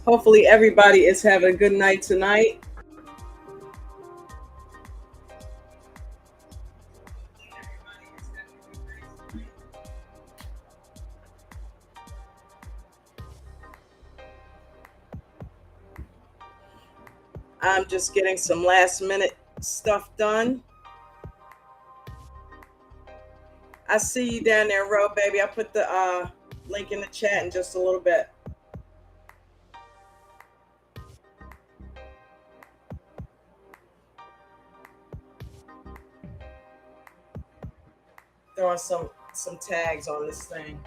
Hopefully everybody is having a good night tonight. I'm just getting some last minute stuff done. I see you down there, Ro, baby. I put the link in the chat in just a little bit. Throwing some tags on this thing.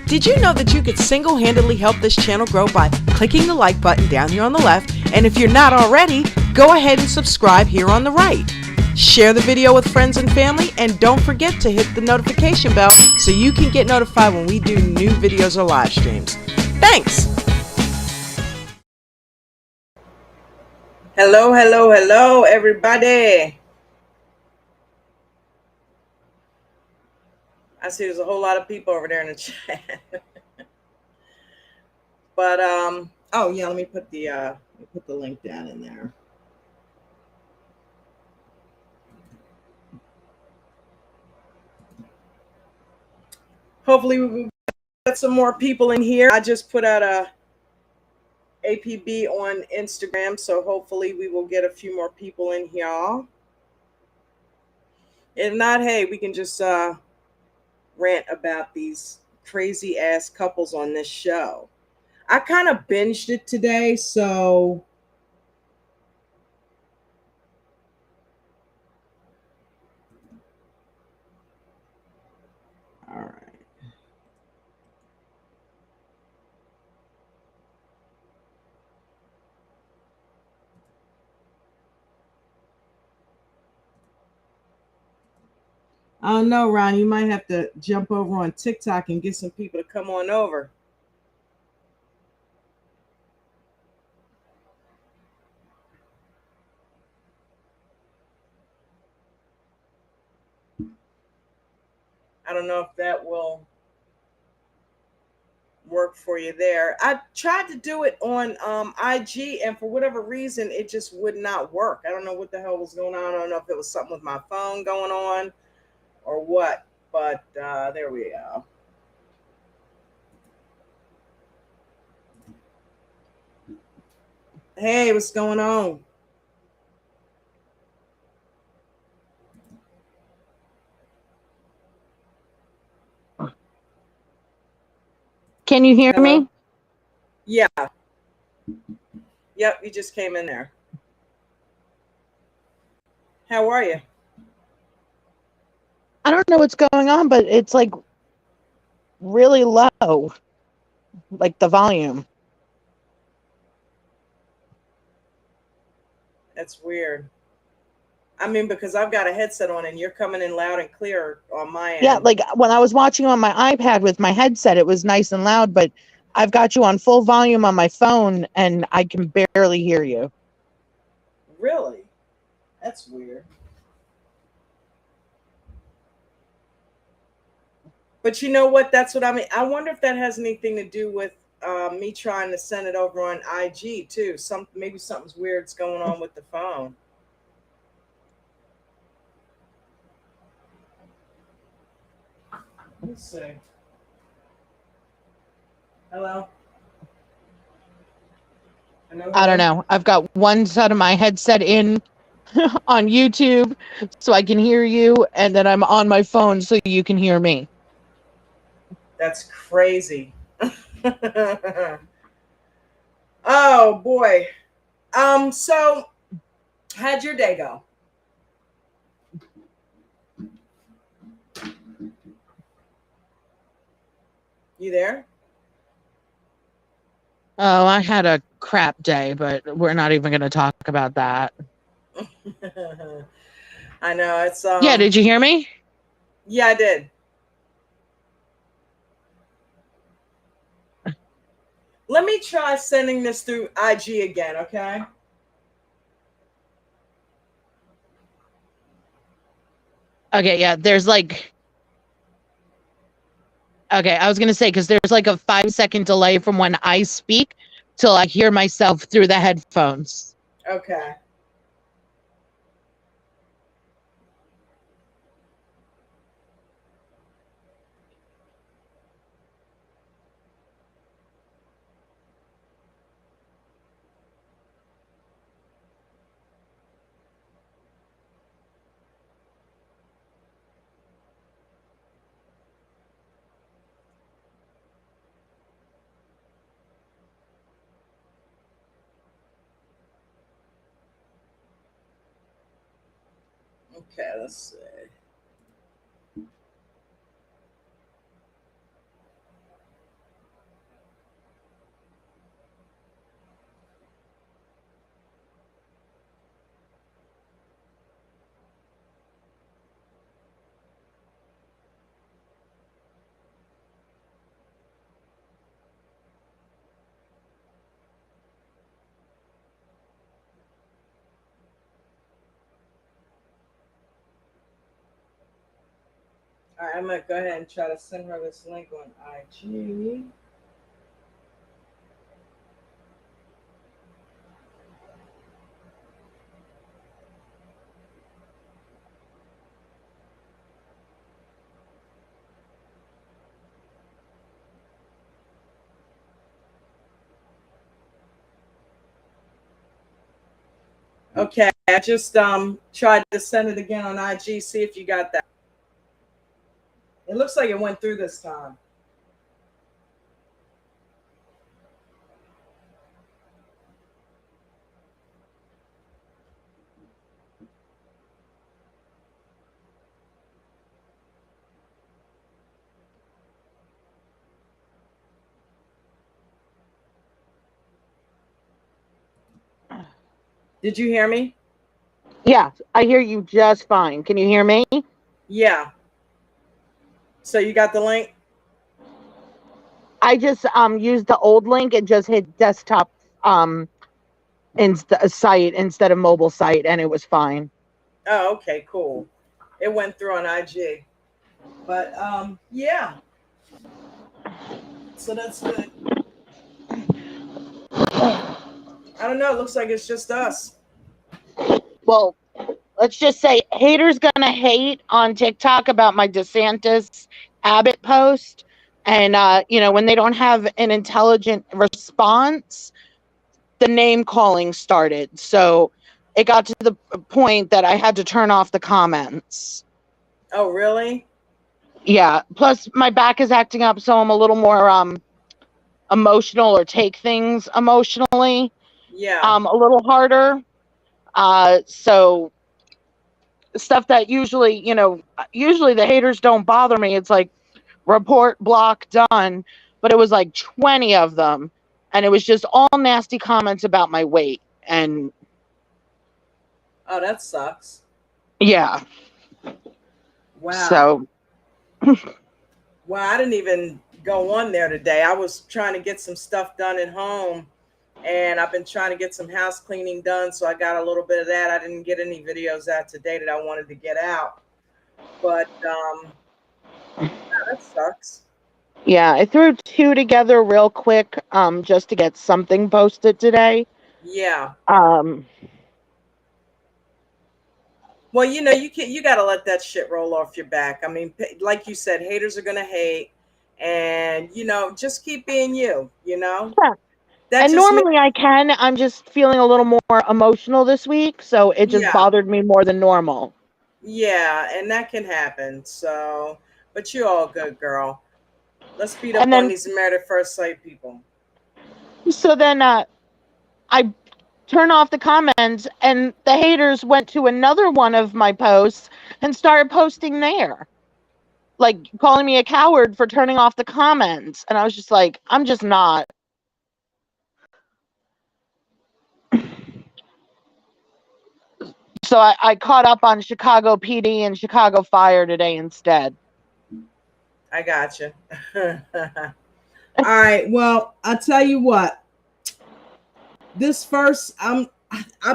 Did you know that you could single-handedly help this channel grow by clicking the like button down here on the left? And if you're not already, go ahead and subscribe here on the right. Share the video with friends and family, and don't forget to hit the notification bell so you can get notified when we do new videos or live streams. Thanks! Hello, hello, hello, everybody. I see there's a whole lot of people over there in the chat. But oh yeah, let me put the link down in there. Hopefully we will get some more people in here. I just put out a APB on Instagram, so hopefully we will get a few more people in here. If not, hey, we can just rant about these crazy ass couples on this show. I kind of binged it today, so all right. I don't know, Ron. You might have to jump over on TikTok and get some people to come on over. I don't know if that will work for you there. I tried to do it on IG, and for whatever reason, it just would not work. I don't know what the hell was going on. I don't know if it was something with my phone going on or what, but there we go. Hey, what's going on? Can you hear Hello? me? Yeah. Yep, you just came in there. How are you? I don't know what's going on, but it's like really low, like the volume. That's weird. I mean, because I've got a headset on and you're coming in loud and clear on my end. Yeah, like when I was watching on my iPad with my headset, it was nice and loud, but I've got you on full volume on my phone and I can barely hear you. Really? That's weird. But you know what? That's what I mean. I wonder if that has anything to do with me trying to send it over on IG too. Maybe something's weird's going on with the phone. Let's see. Hello? I don't know. I've got one side of my headset in on YouTube so I can hear you, and then I'm on my phone so you can hear me. That's crazy. Oh boy. So how'd your day go? You there? Oh, I had a crap day, but we're not even going to talk about that. I know it's Yeah, did you hear me? Yeah, I did. Let me try sending this through IG again, okay? Okay, yeah, there's like... Okay, I was going to say, because there's like a 5-second delay from when I speak till I hear myself through the headphones. Okay. Okay, let's see. All right, I'm gonna go ahead and try to send her this link on IG. Okay, I just tried to send it again on IG. See if you got that. It looks like it went through this time. Did you hear me? Yeah, I hear you just fine. Can you hear me? Yeah. So you got the link? I just used the old link and just hit desktop um site instead of mobile site, and it was fine. Oh, okay, cool. It went through on IG. But yeah. So that's good. I don't know. It looks like it's just us. Well, let's just say haters gonna hate on TikTok about my DeSantis Abbott post. And when they don't have an intelligent response, the name calling started. So it got to the point that I had to turn off the comments. Oh, really? Yeah. Plus my back is acting up, so I'm a little more emotional or take things emotionally. Yeah. A little harder. So stuff that usually the haters don't bother me. It's like report block done, but it was like 20 of them, and it was just all nasty comments about my weight. And Oh, that sucks. yeah, Wow. so Well, I didn't even go on there today. I was trying to get some stuff done at home, and I've been trying to get some house cleaning done. So I got a little bit of that. I didn't get any videos out today that I wanted to get out. But that sucks. yeah, I threw two together real quick just to get something posted today. Yeah. um Well, you got to let that shit roll off your back. I mean, like you said, haters are gonna hate, and just keep being you. yeah. That And just makes. normally I'm just feeling a little more emotional this week, so it just Yeah. bothered me more than normal. Yeah, and that can happen. So, but you're all good, girl. Let's beat up And on then these married at first sight people. so then I turn off the comments, and the haters went to another one of my posts and started posting there, like calling me a coward for turning off the comments. And I was just like, I'm just not. So I caught up on Chicago PD and Chicago Fire today instead. I got you. All right. Well, I'll tell you what. This first, I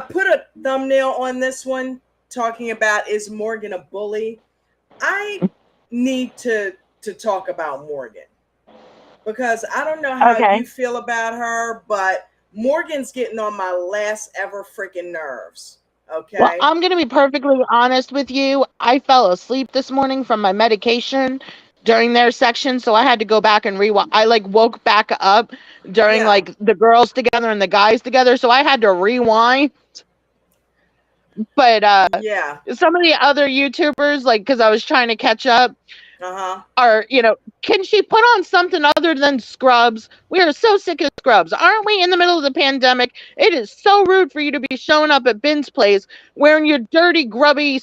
put a thumbnail on this one talking about, is Morgan a bully? I need to talk about Morgan, because I don't know how Okay. you feel about her, but Morgan's getting on my last ever freaking nerves. Well, Okay. I'm going to be perfectly honest with you. I fell asleep this morning from my medication during their section, so I had to go back and rewatch. I like woke back up during Yeah. like the girls together and the guys together, so I had to rewind. But Yeah. some of the other YouTubers, like, because I was trying to catch up, Uh-huh. are, can she put on something other than scrubs? We are so sick of scrubs. Aren't we in the middle of the pandemic? It is so rude for you to be showing up at Ben's place wearing your dirty, grubby,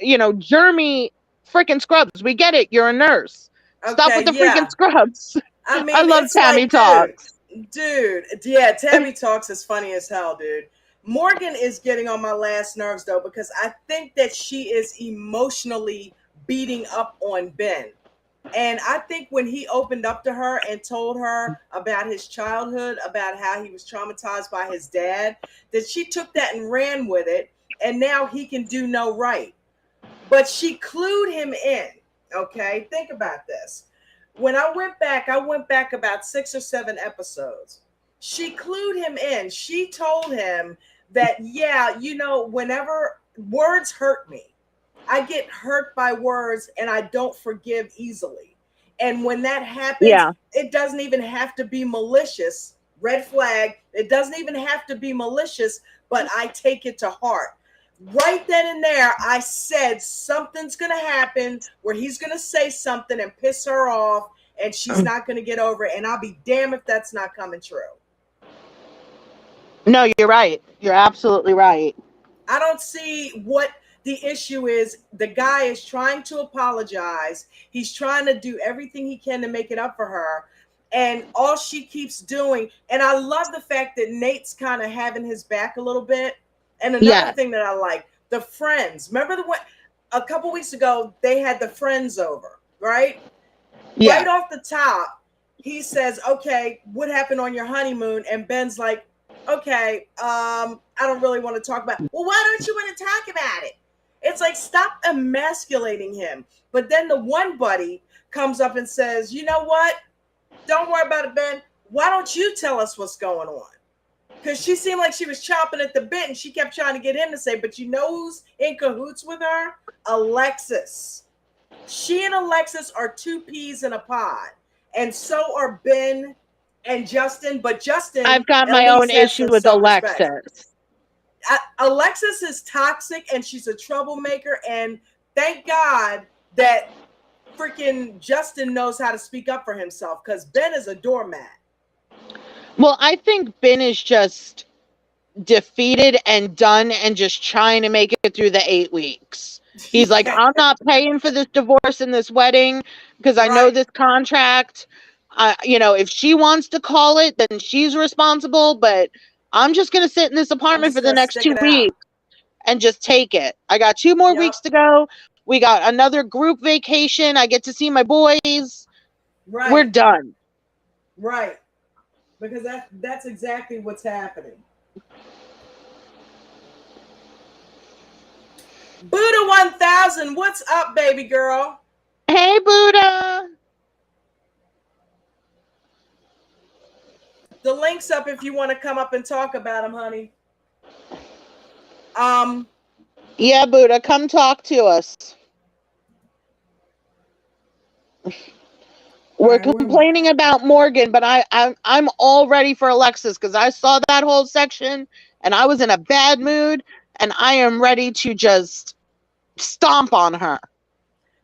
germy freaking scrubs. We get it. You're a nurse. Stop with Okay. the freaking Yeah. scrubs. I I mean, love it's Tammy like, Talks. dude, yeah, Tabby Talks is funny as hell, dude. Morgan is getting on my last nerves though, because I think that she is emotionally beating up on Ben. And I think when he opened up to her and told her about his childhood, about how he was traumatized by his dad, that she took that and ran with it, and now he can do no right. But she clued him in. Okay, think about this. When I went back about 6 or 7 episodes. She clued him in. She told him that, yeah, whenever words hurt me, I get hurt by words and I don't forgive easily. And when that happens, Yeah. it doesn't even have to be malicious. Red flag. It doesn't even have to be malicious, but I take it to heart. Right then and there, I said something's going to happen where he's going to say something and piss her off, and she's not going to get over it. And I'll be damned if that's not coming true. No, you're right. You're absolutely right. I don't see what the issue is. The guy is trying to apologize. He's trying to do everything he can to make it up for her. And all she keeps doing, and I love the fact that Nate's kind of having his back a little bit. And another Yes. thing that I like, the friends. Remember the one a couple weeks ago they had the friends over, right? Yeah. Right off the top, he says, "Okay, what happened on your honeymoon?" And Ben's like, "Okay, I don't really want to talk about it." Well, why don't you want to talk about it? It's like, stop emasculating him. But then the one buddy comes up and says, "You know what? Don't worry about it, Ben. Why don't you tell us what's going on?" Because she seemed like she was chomping at the bit, and she kept trying to get him to say, "But you know who's in cahoots with her? Alexis. She and Alexis are two peas in a pod. And so are Ben and Justin. But Justin I've got at my own least has issue some with self-respect. Alexis. Alexis is toxic, and she's a troublemaker. And thank God that freaking Justin knows how to speak up for himself, because Ben is a doormat. Well, I think Ben is just defeated and done and just trying to make it through the 8 weeks. He's like, Yeah, I'm not paying for this divorce and this wedding because I know right. this contract. If she wants to call it, then she's responsible. But I'm just going to sit in this I'm apartment just for the going to next stick 2 it out. weeks and just take it. I got 2 more Yep. weeks to go. We got another group vacation. I get to see my boys. We're Right. done. Right. Because that's exactly what's happening. Buddha 1000, what's up, baby girl? Hey, Buddha. The link's up if you want to come up and talk about them, honey. Yeah, Buddha, come talk to us. We're All right, complaining about Morgan, but I'm all ready for Alexis because I saw that whole section and I was in a bad mood and I am ready to just stomp on her.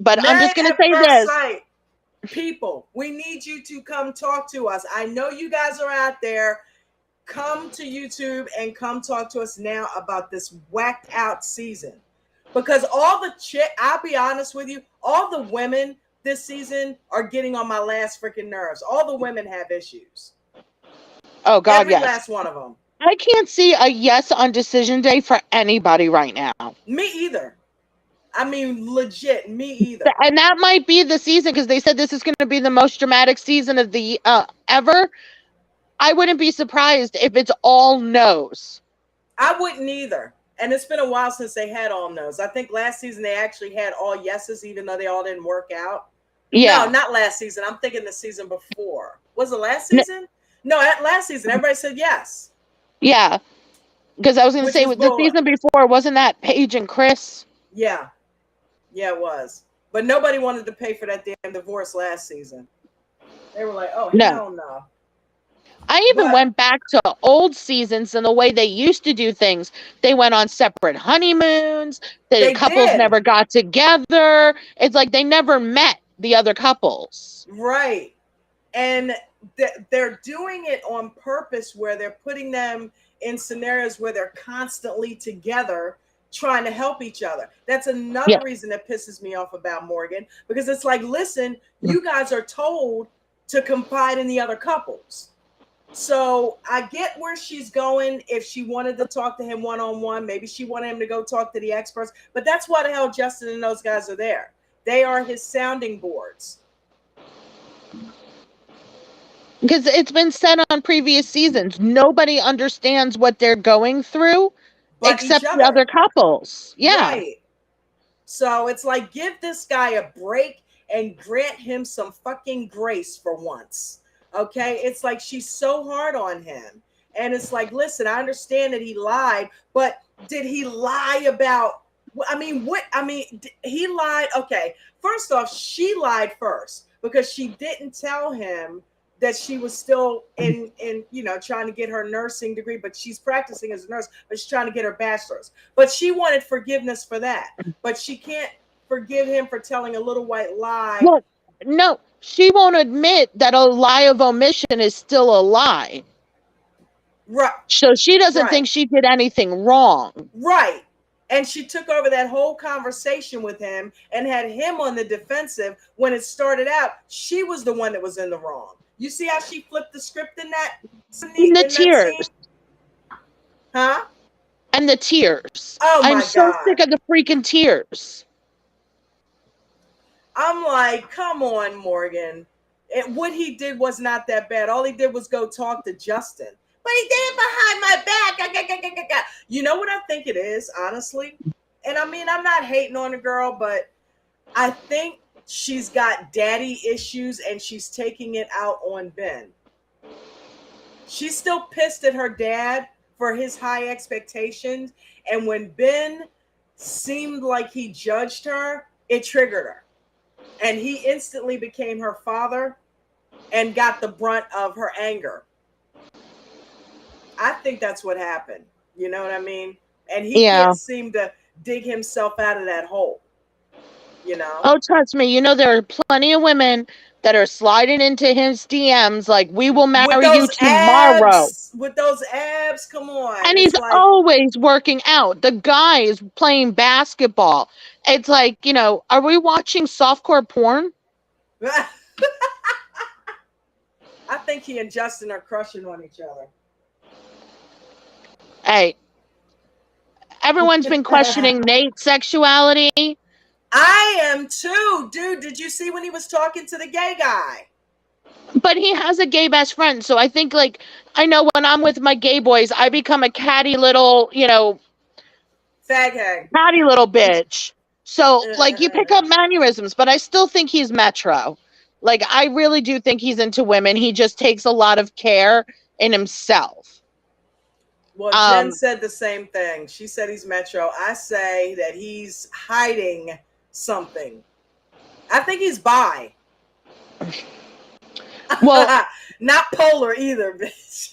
But I'm just Married gonna at say first this. sight. People, we need you to come talk to us. I know you guys are out there. Come to YouTube and come talk to us now about this whacked out season. Because all the I'll be honest with you, all the women this season are getting on my last freaking nerves. All the women have issues. Oh God, Every yes. last one of them. I can't see a yes on decision day for anybody right now. Me either. I mean, legit, me either. And that might be the season because they said this is going to be the most dramatic season of the ever. I wouldn't be surprised if it's all no's. I wouldn't either. And it's been a while since they had all no's. I think last season they actually had all yeses, even though they all didn't work out. Yeah. No, not last season. I'm thinking the season before. Was it last season? No, last season everybody said yes. Yeah. Because I was going to Which say, was with the bull. season before, wasn't that Paige and Chris? Yeah. Yeah, it was. But nobody wanted to pay for that damn divorce last season. They were like, oh, No. hell no. I even went back to old seasons and the way they used to do things. They went on separate honeymoons. The couples never got together. It's like they never met the other couples. Right. And they're doing it on purpose where they're putting them in scenarios where they're constantly together trying to help each other. That's another reason that pisses me off about Morgan, because it's like, listen, you guys are told to confide in the other couples. So I get where she's going. If she wanted to talk to him one-on-one, maybe she wanted him to go talk to the experts, but that's why the hell Justin and those guys are there. They are his sounding boards. Because it's been said on previous seasons, nobody understands what they're going through but except the other couples. Yeah. Right. So it's like, give this guy a break and grant him some fucking grace for once. Okay? It's like she's so hard on him. And it's like, listen, I understand that he lied, but did he lie about, I mean, what? I mean, he lied. Okay. First off, she lied first because she didn't tell him that she was still in trying to get her nursing degree, but she's practicing as a nurse, but she's trying to get her bachelor's. But she wanted forgiveness for that. But she can't forgive him for telling a little white lie. Well, no, she won't admit that a lie of omission is still a lie. Right. So she doesn't Right. think she did anything wrong. Right. And she took over that whole conversation with him and had him on the defensive. When it started out, she was the one that was in the wrong. You see how she flipped the script in that The in that tears. scene? Huh? And the tears. Oh I'm my so God. sick of the freaking tears. I'm like, come on, Morgan. What he did was not that bad. All he did was go talk to Justin. But he did it behind my back. You know what I think it is, honestly? And I mean, I'm not hating on the girl, but I think she's got daddy issues and she's taking it out on Ben. She's still pissed at her dad for his high expectations. And when Ben seemed like he judged her, it triggered her. And he instantly became her father and got the brunt of her anger. I think that's what happened. You know what I mean? And he can't seem to dig himself out of that hole. You know? Oh, trust me, there are plenty of women that are sliding into his DMs like, we will marry you tomorrow. With those abs, come on. And he's always working out. The guy is playing basketball. It's like, are we watching softcore porn? I think he and Justin are crushing on each other. Hey, everyone's been questioning Nate's sexuality. I am too, dude. Did you see when he was talking to the gay guy? But he has a gay best friend, so I think, I know when I'm with my gay boys, I become a catty little, fag hag, catty little bitch. So, you pick up mannerisms, but I still think he's metro. I really do think he's into women. He just takes a lot of care in himself. Well, Jen said the same thing. She said he's metro. I say that he's hiding something. I think he's bi. Well, not polar either, bitch.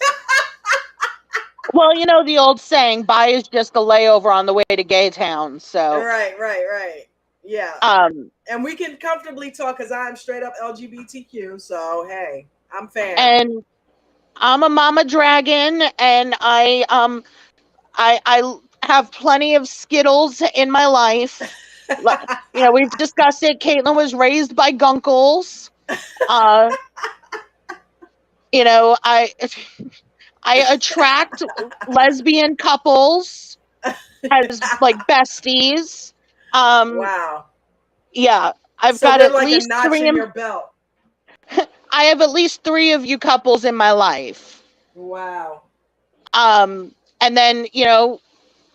Well, the old saying, bi is just a layover on the way to gay town. So Right. Yeah. And we can comfortably talk because I'm straight up LGBTQ. So hey, I'm fan. And I'm a mama dragon, and I have plenty of Skittles in my life. We've discussed it. Caitlin was raised by gunkles. I attract lesbian couples as besties. Wow. Yeah, I've got at least a notch in your belt. I have at least 3 of you couples in my life. Wow. And then,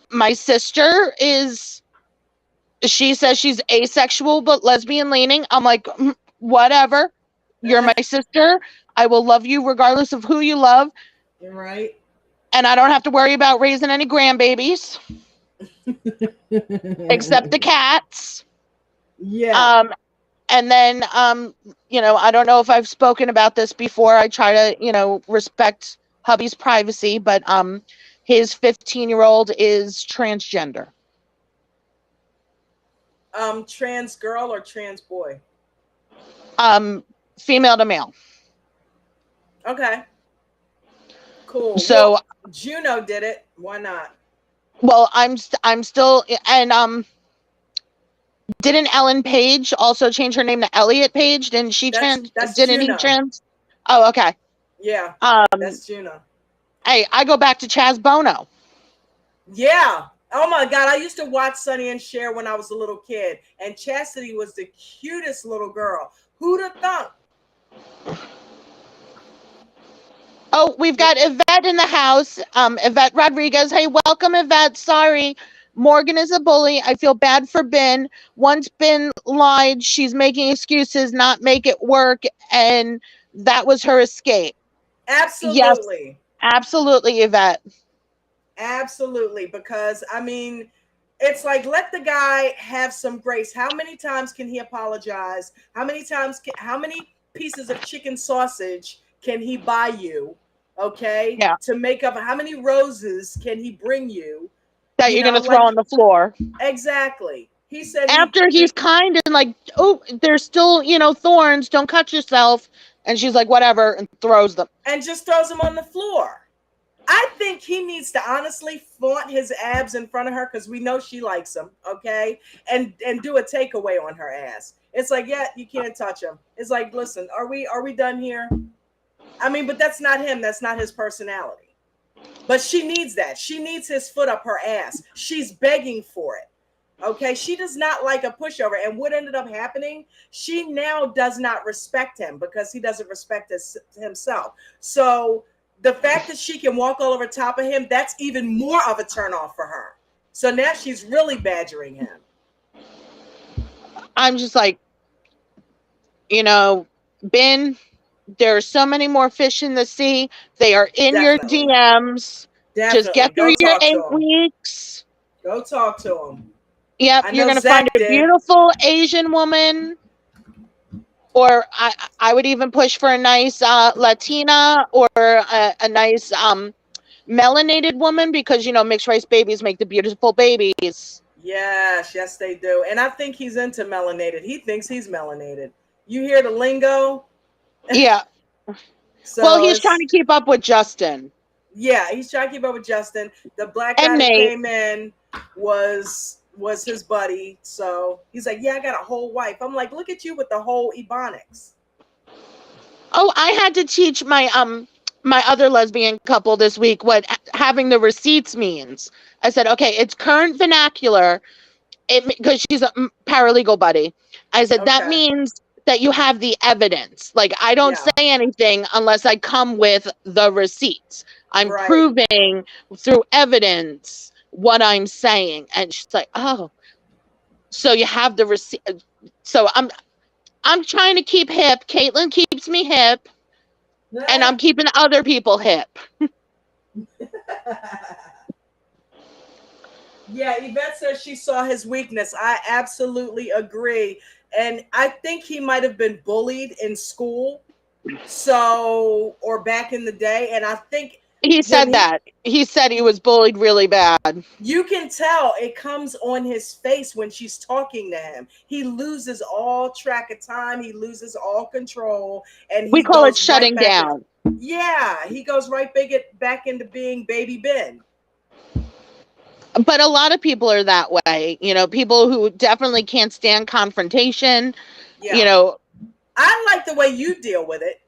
my sister she says she's asexual but lesbian leaning. I'm like, whatever. You're my sister. I will love you regardless of who you love. You're right. And I don't have to worry about raising any grandbabies. Except the cats. Yeah. And then, I don't know if I've spoken about this before. I try to, respect hubby's privacy, but his 15-year-old is transgender. Trans girl or trans boy? Female to male. Okay. Cool. So well, Juno did it. Why not? Well, I'm still, and didn't Ellen Page also change her name to Elliot Page? Didn't she trans? Didn't Juno. he trans? Oh, okay. Yeah. That's Juno. Hey, I go back to Chaz Bono. Yeah. Oh my God. I used to watch Sonny and Cher when I was a little kid, and Chastity was the cutest little girl. Who'd have thunk? Oh, we've got Yvette in the house. Yvette Rodriguez. Hey, welcome, Yvette. Sorry, Morgan is a bully. I feel bad for Ben. Once Ben lied, she's making excuses, not make it work, and that was her escape. Yes, Absolutely. absolutely, Yvette. Absolutely. Because, I mean, it's like, let the guy have some grace. How many times can he apologize? How many pieces of chicken sausage can he buy you? Okay. Yeah, To make up, how many roses can he bring you? that You you're going know, to throw on like, the floor. exactly. He said After he's he kind and like, oh, there's still, thorns. Don't cut yourself. And she's like, whatever, and throws them. and just throws him on the floor. I think he needs to honestly flaunt his abs in front of her because we know she likes him, okay? And do a takeaway on her ass. It's like, yeah, you can't touch him. It's like, listen, are we done here? I mean, but that's not him. That's not his personality. But she needs that. She needs his foot up her ass. She's begging for it. Okay, she does not like a pushover. And what ended up happening, she now does not respect him because he doesn't respect himself. So the fact that she can walk all over top of him, that's even more of a turnoff for her. So now she's really badgering him. I'm just like, Ben, there are so many more fish in the sea. They are in your Definitely. DMs. Just Definitely. get Go through your talk to eight him. weeks. Go talk to him. Yep, I you're know going to find Zach a did. beautiful Asian woman, or I would even push for a nice Latina or a nice melanated woman because, mixed race babies make the beautiful babies. Yes, yes, they do. And I think he's into melanated. He thinks he's melanated. You hear the lingo? Yeah. Well, So he's trying to it's, keep up with Justin. yeah, he's trying to keep up with Justin. The black And guy that Nate. came in was his buddy. So he's like, yeah, I got a whole wife. I'm like, look at you with the whole ebonics. Oh, I had to teach my other lesbian couple this week what having the receipts means. I said, okay, it's current vernacular. Because she's a paralegal buddy. I said that Okay. means that you have the evidence. Like I don't say Yeah. anything unless I come with the receipts. I'm Right. proving through evidence what I'm saying. And she's like, oh, so you have the receipt. So I'm trying to keep hip. Caitlin keeps me hip, and I'm keeping other people hip. Yeah, Yvette says she saw his weakness. I absolutely agree. And I think he might have been bullied in school. So, or back in the day. And I think He when said that. He said he was bullied really bad. you can tell it comes on his face when she's talking to him. He loses all track of time, he loses all control, and We he call it goes right shutting back in. down. Yeah, he goes back into being baby Ben. But a lot of people are that way, people who definitely can't stand confrontation, you Yeah. know. I like the way you deal with it.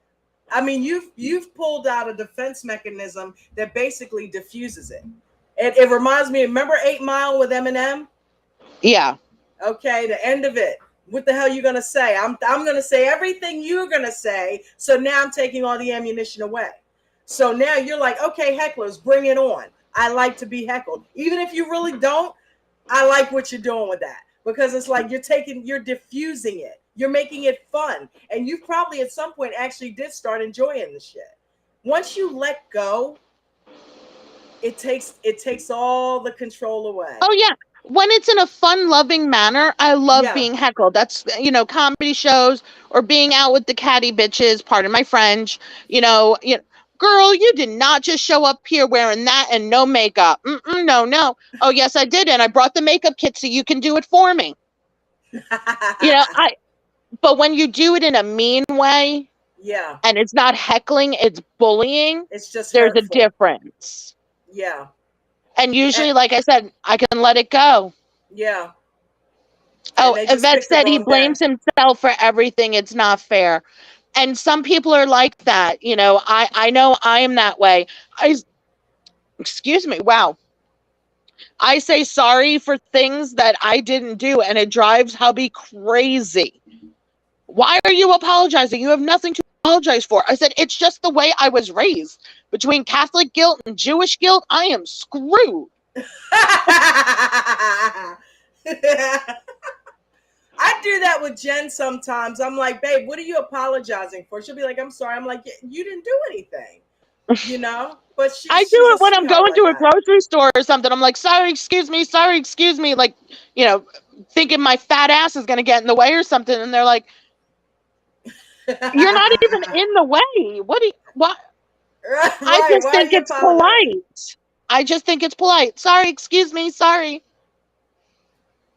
I mean, you've pulled out a defense mechanism that basically diffuses it. It reminds me. Remember 8 Mile with Eminem? Yeah. Okay, the end of it. What the hell are you gonna say? I'm gonna say everything you're gonna say. So now I'm taking all the ammunition away. So now you're like, okay, hecklers, bring it on. I like to be heckled, even if you really don't. I like what you're doing with that because it's like you're diffusing it. You're making it fun. And you probably at some point actually did start enjoying the shit. Once you let go, it takes all the control away. Oh yeah, when it's in a fun loving manner, I love Yeah. being heckled. That's comedy shows or being out with the catty bitches, pardon my French. Girl, you did not just show up here wearing that and no makeup. No. Oh yes, I did, and I brought the makeup kit so you can do it for me. I But when you do it in a mean way Yeah. and it's not heckling, it's bullying, It's just there's a hurtful. difference. Yeah. And And usually, like I said, I can let it go. yeah. And Oh, they just Yvette picked the said he wrong day. blames himself for everything. It's not fair. And some people are like that. I know I am that way. Excuse me. Wow. I say sorry for things that I didn't do, and it drives hubby crazy. Why are you apologizing? You have nothing to apologize for. I said, it's just the way I was raised. Between Catholic guilt and Jewish guilt, I am screwed. I do that with Jen sometimes. I'm like, babe, what are you apologizing for? She'll be like, I'm sorry. I'm like, you didn't do anything, you know? But I do she's a it when I'm sweetheart going like to a that. grocery store or something. I'm like, sorry, excuse me. Like, you know, thinking my fat ass is going to get in the way or something. And they're like, you're not even in the way. What? I Right. just Why are think you it's apologizing? polite. I just think it's polite. Sorry, excuse me, sorry.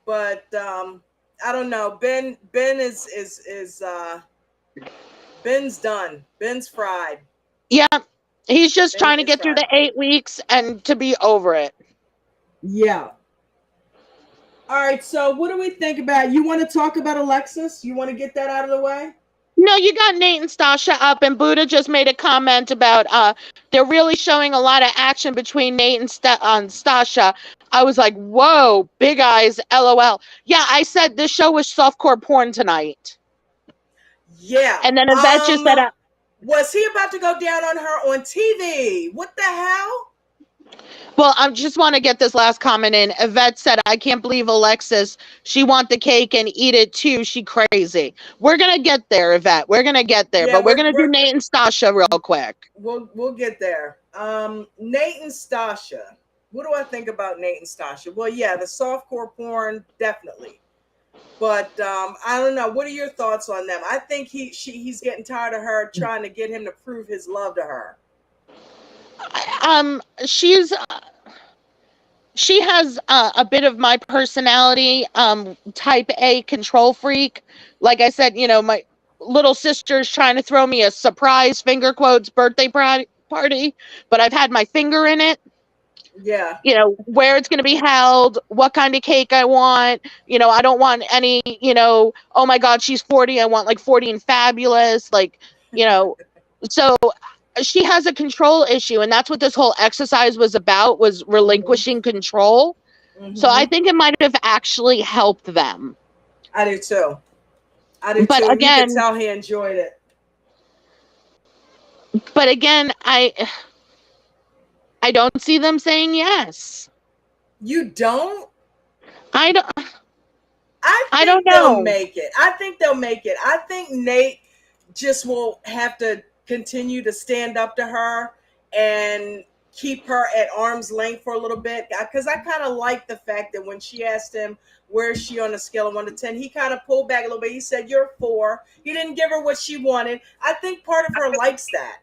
But I don't know. Ben is Ben's done. Ben's fried. Yeah, he's just Ben trying to is get through fried. the 8 weeks and to be over it. Yeah. All right. So what do we think about? You want to talk about Alexis? You want to get that out of the way? No, you got Nate and Stasha up, and Buddha just made a comment about they're really showing a lot of action between Nate and Stasha. I was like, whoa, big eyes, LOL. Yeah, I said this show was softcore porn tonight. Yeah. And then Yvette just said, Was he about to go down on her on TV? What the hell? well, I just want to get this last comment in. Yvette said, I can't believe Alexis, she want the cake and eat it too. She crazy. We're going to get there, Yvette. We're going to get there. Yeah, But we're going to do Nate and Stasha real quick. we'll get there. Nate and Stasha. What do I think about Nate and Stasha? Well, yeah, the softcore porn, definitely. But I don't know. What are your thoughts on them? I think he's getting tired of her trying to get him to prove his love to her. She's she has a bit of my personality, type A control freak. Like I said, my little sister's trying to throw me a surprise finger quotes birthday party, but I've had my finger in it. Yeah. Where it's going to be held, what kind of cake I want. I don't want any, oh my God, she's 40. I want like 40 and fabulous. Like, so she has a control issue. And that's what this whole exercise was about, was relinquishing control. So I Mm-hmm. think it might have actually helped them. I do too. I do But too. And you could again, tell he enjoyed it. I don't see them saying yes. You don't? I don't. I I don't think they'll know. make it. I think they'll make it. I think Nate just will have to continue to stand up to her and keep her at arm's length for a little bit. Because I kind of like the fact that when she asked him, where is she on a scale of 1 to 10, he kind of pulled back a little bit. He said, you're 4. He didn't give her what she wanted. I think part of her likes that.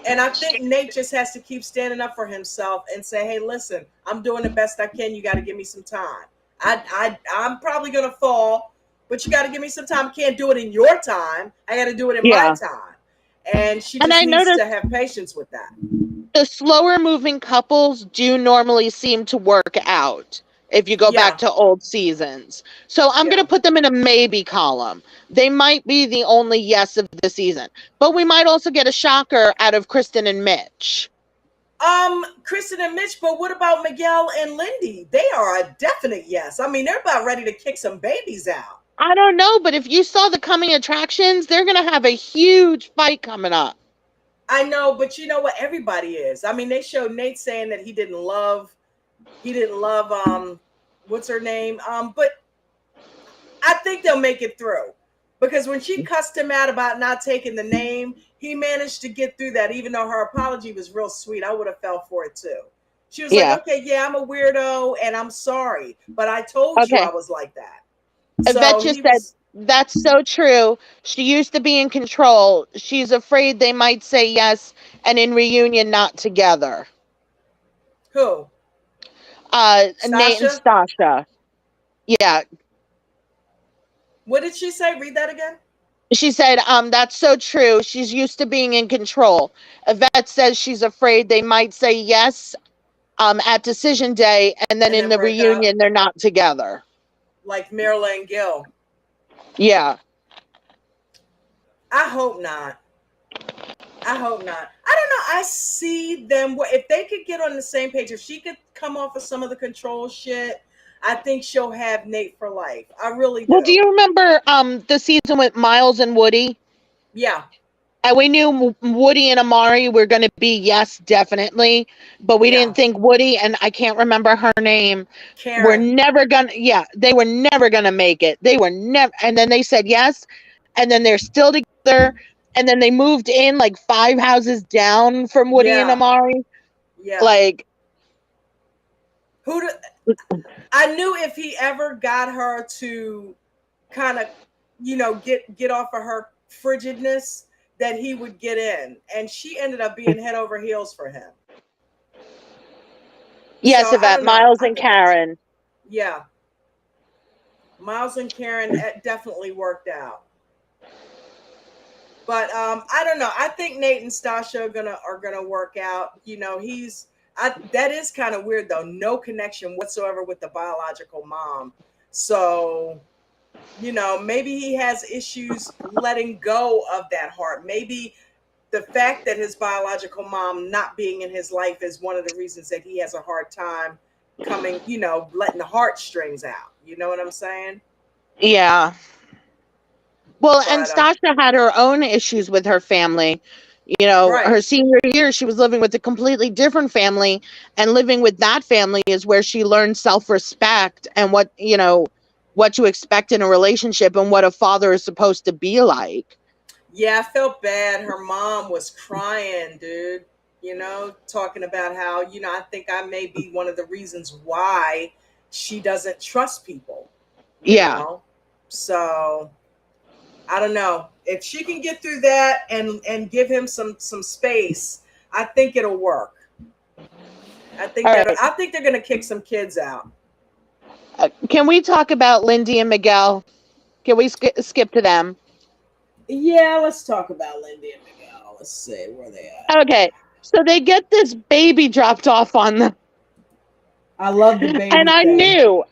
And I think Nate just has to keep standing up for himself and say, hey, listen, I'm doing the best I can. You got to give me some time. I'm probably going to fall, but you got to give me some time. I can't do it in your time. I got to do it in my Yeah. time. And she And just I needs noticed to have patience with that. the slower moving couples do normally seem to work out if you go back Yeah. to old seasons. So I'm going Yeah. to put them in a maybe column. They might be the only yes of the season, but we might also get a shocker out of Kristen and Mitch. Kristen and Mitch, but what about Miguel and Lindy? They are a definite yes. I mean, they're about ready to kick some babies out. I don't know, but if you saw the coming attractions, they're going to have a huge fight coming up. I know, but you know what? Everybody is. I mean, they showed Nate saying that he didn't love what's her name? But I think they'll make it through. Because when she cussed him out about not taking the name, he managed to get through that, even though her apology was real sweet. I would have fell for it too. She was like, Yeah. okay, yeah, I'm a weirdo and I'm sorry, but I told you I Okay. was like that. Yvette So just he said, was, that's so true. She used to be in control. She's afraid they might say yes and in reunion not together. who? Nate and Stasha? Stasha. Yeah. What did she say? Read that again. She said, that's so true. She's used to being in control. Yvette says she's afraid they might say yes at decision day, and then And in then the break up reunion they're not together. like Marilyn and Gill. Yeah. I hope not. I hope not. I don't know. I see them if they could get on the same page. If she could come off of some of the control shit, I think she'll have Nate for life. I really Well, do do. you remember the season with Miles and Woody? Yeah. And we knew Woody and Amari were going to be, yes, definitely. But we Yeah. didn't think Woody, and I can't remember her name, were Karen. never going to, yeah, they were never going to make it. They were never, and then they said yes. And then they're still together. And then they moved in like 5 houses down from Woody and Yeah. Amari. Yeah. Like, Who do, I knew if he ever got her to kind of, get off of her frigidness, that he would get in. And she ended up being head over heels for him. yes, So I Yvette, don't know. Miles and Karen. Yeah. Miles and Karen definitely worked out. But I don't know. I think Nate and Stasha are gonna work out. That is kind of weird though. No connection whatsoever with the biological mom. So, maybe he has issues letting go of that heart. Maybe the fact that his biological mom not being in his life is one of the reasons that he has a hard time letting the heartstrings out. You know what I'm saying? Yeah. Well, and But Stasha had her own issues with her family. right. Her senior year, she was living with a completely different family, and living with that family is where she learned self-respect and what to expect in a relationship and what a father is supposed to be like. Yeah, I felt bad. Her mom was crying, dude. Talking about how, I think I may be one of the reasons why she doesn't trust people, you Yeah. know? So I don't know. If she can get through that and give him some space, I think it'll work. All right. I think they're gonna kick some kids out. Can we talk about Lindy and Miguel? Can we skip to them? Yeah, let's talk about Lindy and Miguel. Let's see where they at. Okay. So they get this baby dropped off on them. I love the And baby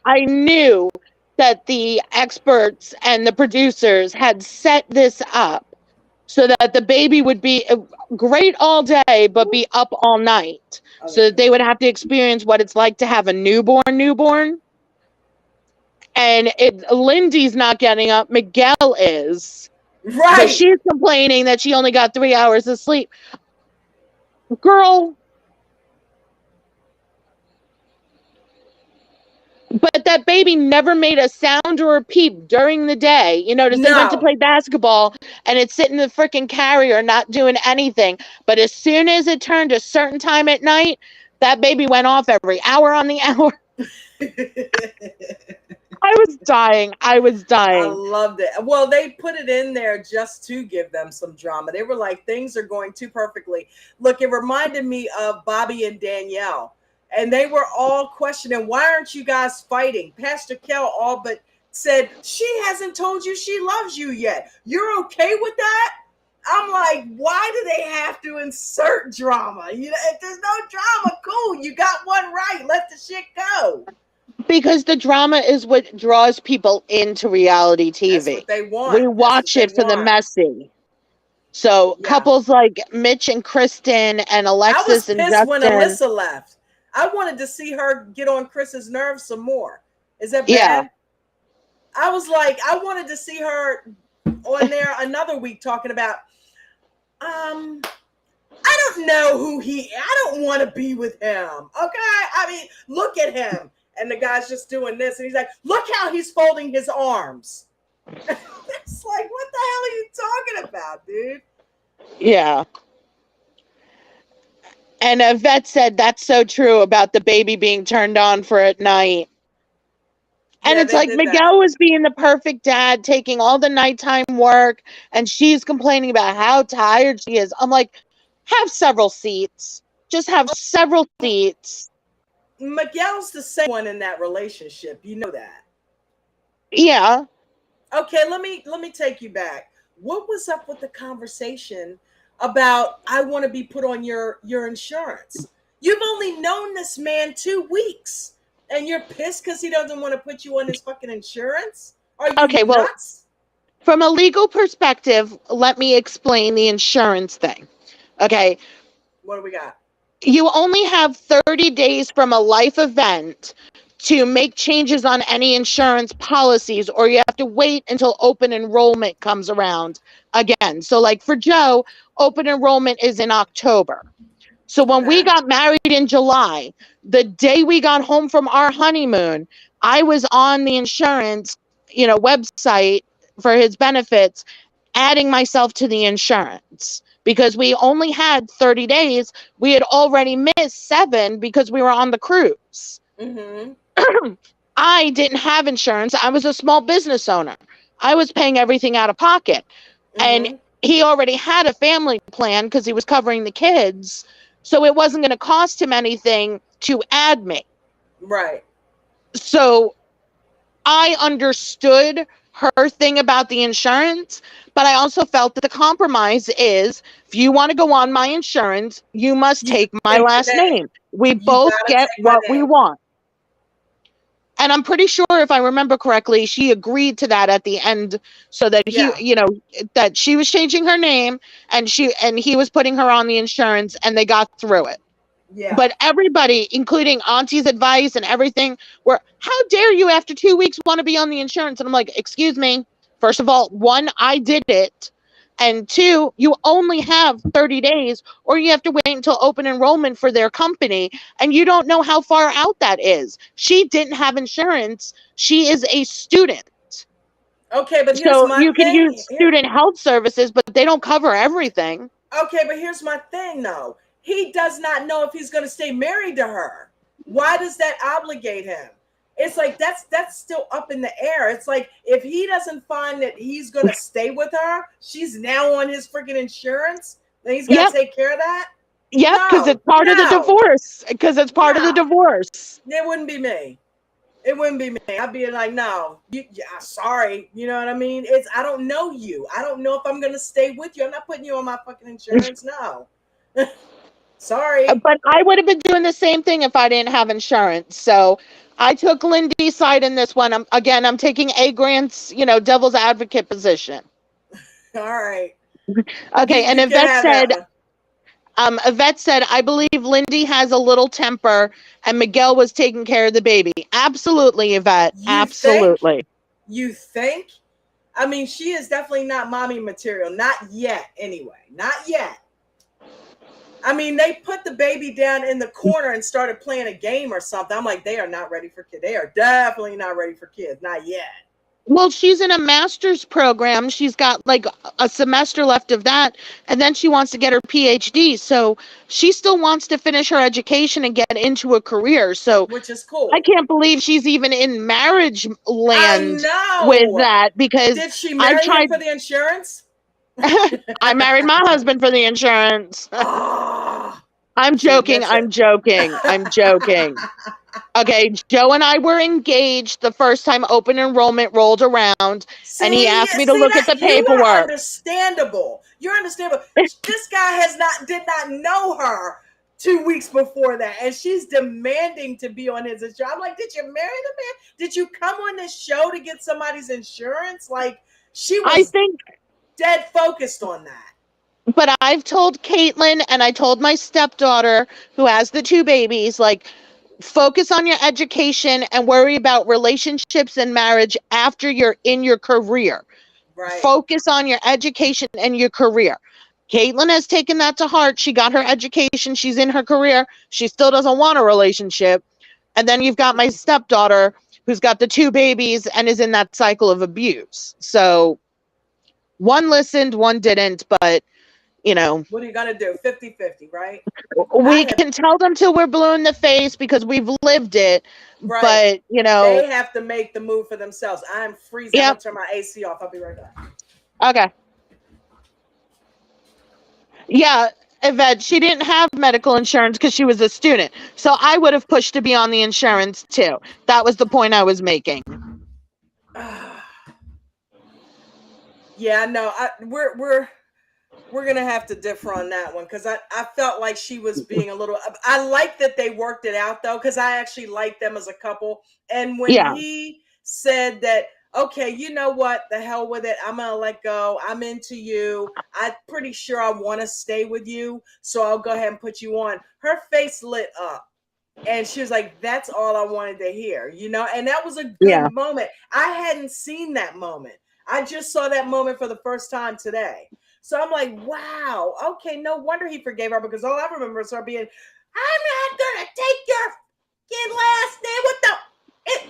I thing. knew that the experts and the producers had set this up so that the baby would be great all day, but be up all night. So that they would have to experience what it's like to have a newborn. And Lindy's not getting up, Miguel is. But Right. she's complaining that she only got 3 hours of sleep. Girl, but that baby never made a sound or a peep during the day. They went to No. play basketball and it's sitting in the freaking carrier not doing anything. But as soon as it turned a certain time at night, that baby went off every hour on the hour. I was dying. I loved it. Well, they put it in there just to give them some drama. They were like, things are going too perfectly. Look, it reminded me of Bobby and Danielle. And they were all questioning, why aren't you guys fighting? Pastor Kel all but said, she hasn't told you she loves you yet. You're okay with that? I'm like, why do they have to insert drama? If there's no drama, cool. You got one right. Let the shit go. Because the drama is what draws people into reality That's TV. what they want. We That's what watch they it for the want. messy. So Yeah. couples like Mitch and Kristen and I was Alexis and pissed when Justin. Alyssa left. I wanted to see her get on Chris's nerves some more. Is that Yeah. bad? I was like, I wanted to see her on there another week talking about, I don't know I don't want to be with him. Okay. I mean, look at him. And the guy's just doing this. And he's like, look how he's folding his arms. It's like, what the hell are you talking about, dude? Yeah. And Yvette said that's so true about the baby being turned on for at night. And Yeah, it's they like did that. Miguel was being the perfect dad, taking all the nighttime work, and she's complaining about how tired she is. I'm like, have several seats. Just have several seats. Miguel's the same one in that relationship. You know that. Yeah. Okay, let me take you back. What was up with the conversation about I want to be put on your insurance? You've only known this man 2 weeks, and you're pissed because he doesn't want to put you on his fucking insurance? Are you Okay, well, nuts? from a legal perspective, let me explain the insurance thing. Okay. What do we got? You only have 30 days from a life event to make changes on any insurance policies, or you have to wait until open enrollment comes around again. So like for Joe, open enrollment is in October. So when we Okay. got married in July, the day we got home from our honeymoon, I was on the insurance, website for his benefits, adding myself to the insurance because we only had 30 days. We had already missed 7 because we were on the cruise. Mm-hmm. I didn't have insurance. I was a small business owner. I was paying everything out of pocket. And Mm-hmm. he already had a family plan because he was covering the kids. So it wasn't going to cost him anything to add me. Right. So I understood her thing about the insurance, but I also felt that the compromise is if you want to go on my insurance, you must You take my take last the name. name. We You both gotta get take my what we name. want. And I'm pretty sure, if I remember correctly, she agreed to that at the end, so that Yeah. that she was changing her name, and he was putting her on the insurance, and they got through it. Yeah. But everybody, including Auntie's advice and everything, were, how dare you after 2 weeks want to be on the insurance? And I'm like, excuse me. First of all, 1, I did it. And 2, you only have 30 days, or you have to wait until open enrollment for their company. And you don't know how far out that is. She didn't have insurance. She is a student. Okay, but here's So my you can thing. use student health services, but they don't cover everything. Okay, but here's my thing though. He does not know if he's going to stay married to her. Why does that obligate him? It's like that's still up in the air. It's like if he doesn't find that he's going to stay with her, she's now on his freaking insurance, then he's got to Yep. take care of that. Yep, because No, it's part of the no, divorce. Because it's part of the no. divorce. It wouldn't be me. It wouldn't be me. I'd be like, no, yeah, sorry. You know what I mean? I don't know you. I don't know if I'm gonna stay with you. I'm not putting you on my fucking insurance. No, sorry. But I would have been doing the same thing if I didn't have insurance. So I took Lindy's side in this one. I'm taking A Grant's, devil's advocate position. All right, Okay, and you can have that one. Yvette said, I believe Lindy has a little temper and Miguel was taking care of the baby. Absolutely, Yvette. You think? Absolutely. You think? I mean, she is definitely not mommy material. Not yet, anyway. Not yet. I mean, they put the baby down in the corner and started playing a game or something. I'm like, they are not ready for kids. They are definitely not ready for kids. Not yet. Well, she's in a master's program. She's got like a semester left of that, and then she wants to get her PhD. So she still wants to finish her education and get into a career. So Which is I cool. can't believe she's even in marriage I land with know. that, because Did she I've marry him tried. for the insurance? I married my husband for the insurance. Oh, I'm she joking. admits I'm it. joking. I'm joking. Okay, Joe and I were engaged the first time open enrollment rolled around, and he See, asked me to see look at that the you are paperwork. understandable. You're understandable. This guy did not know her 2 weeks before that, and she's demanding to be on his insurance. I'm like, did you marry the man? Did you come on this show to get somebody's insurance? Like, she I was think, dead focused on that. but I've told Caitlin and I told my stepdaughter, who has the 2 babies, like, focus on your education and worry about relationships and marriage after you're in your career. Right. Focus on your education and your career. Caitlin has taken that to heart. She got her education. She's in her career. She still doesn't want a relationship. And then you've got my stepdaughter, who's got the 2 babies and is in that cycle of abuse. So one listened, one didn't, but What are you going to do? 50-50, right? we I have, can tell them till we're blue in the face because we've lived it. right. But, They have to make the move for themselves. I'm freezing. I'm yeah, going to turn my AC off. I'll be right back. okay. Yeah, Yvette, she didn't have medical insurance because she was a student. So I would have pushed to be on the insurance too. That was the point I was making. Yeah, no, we're gonna have to differ on that one because I felt like she was being a little. I like that they worked it out though because I actually like them as a couple. And when Yeah. he said that, okay, you know what, the hell with it, I'm gonna let go. I'm into you. I'm pretty sure I want to stay with you, so I'll go ahead and put you on. Her face lit up. And she was like, that's all I wanted to hear, you know? And that was a Yeah. good moment. I hadn't seen that moment. I just saw that moment for the first time today. So I'm like, wow, okay, no wonder he forgave her, because all I remember is her being, I'm not gonna take your fucking last name. What the it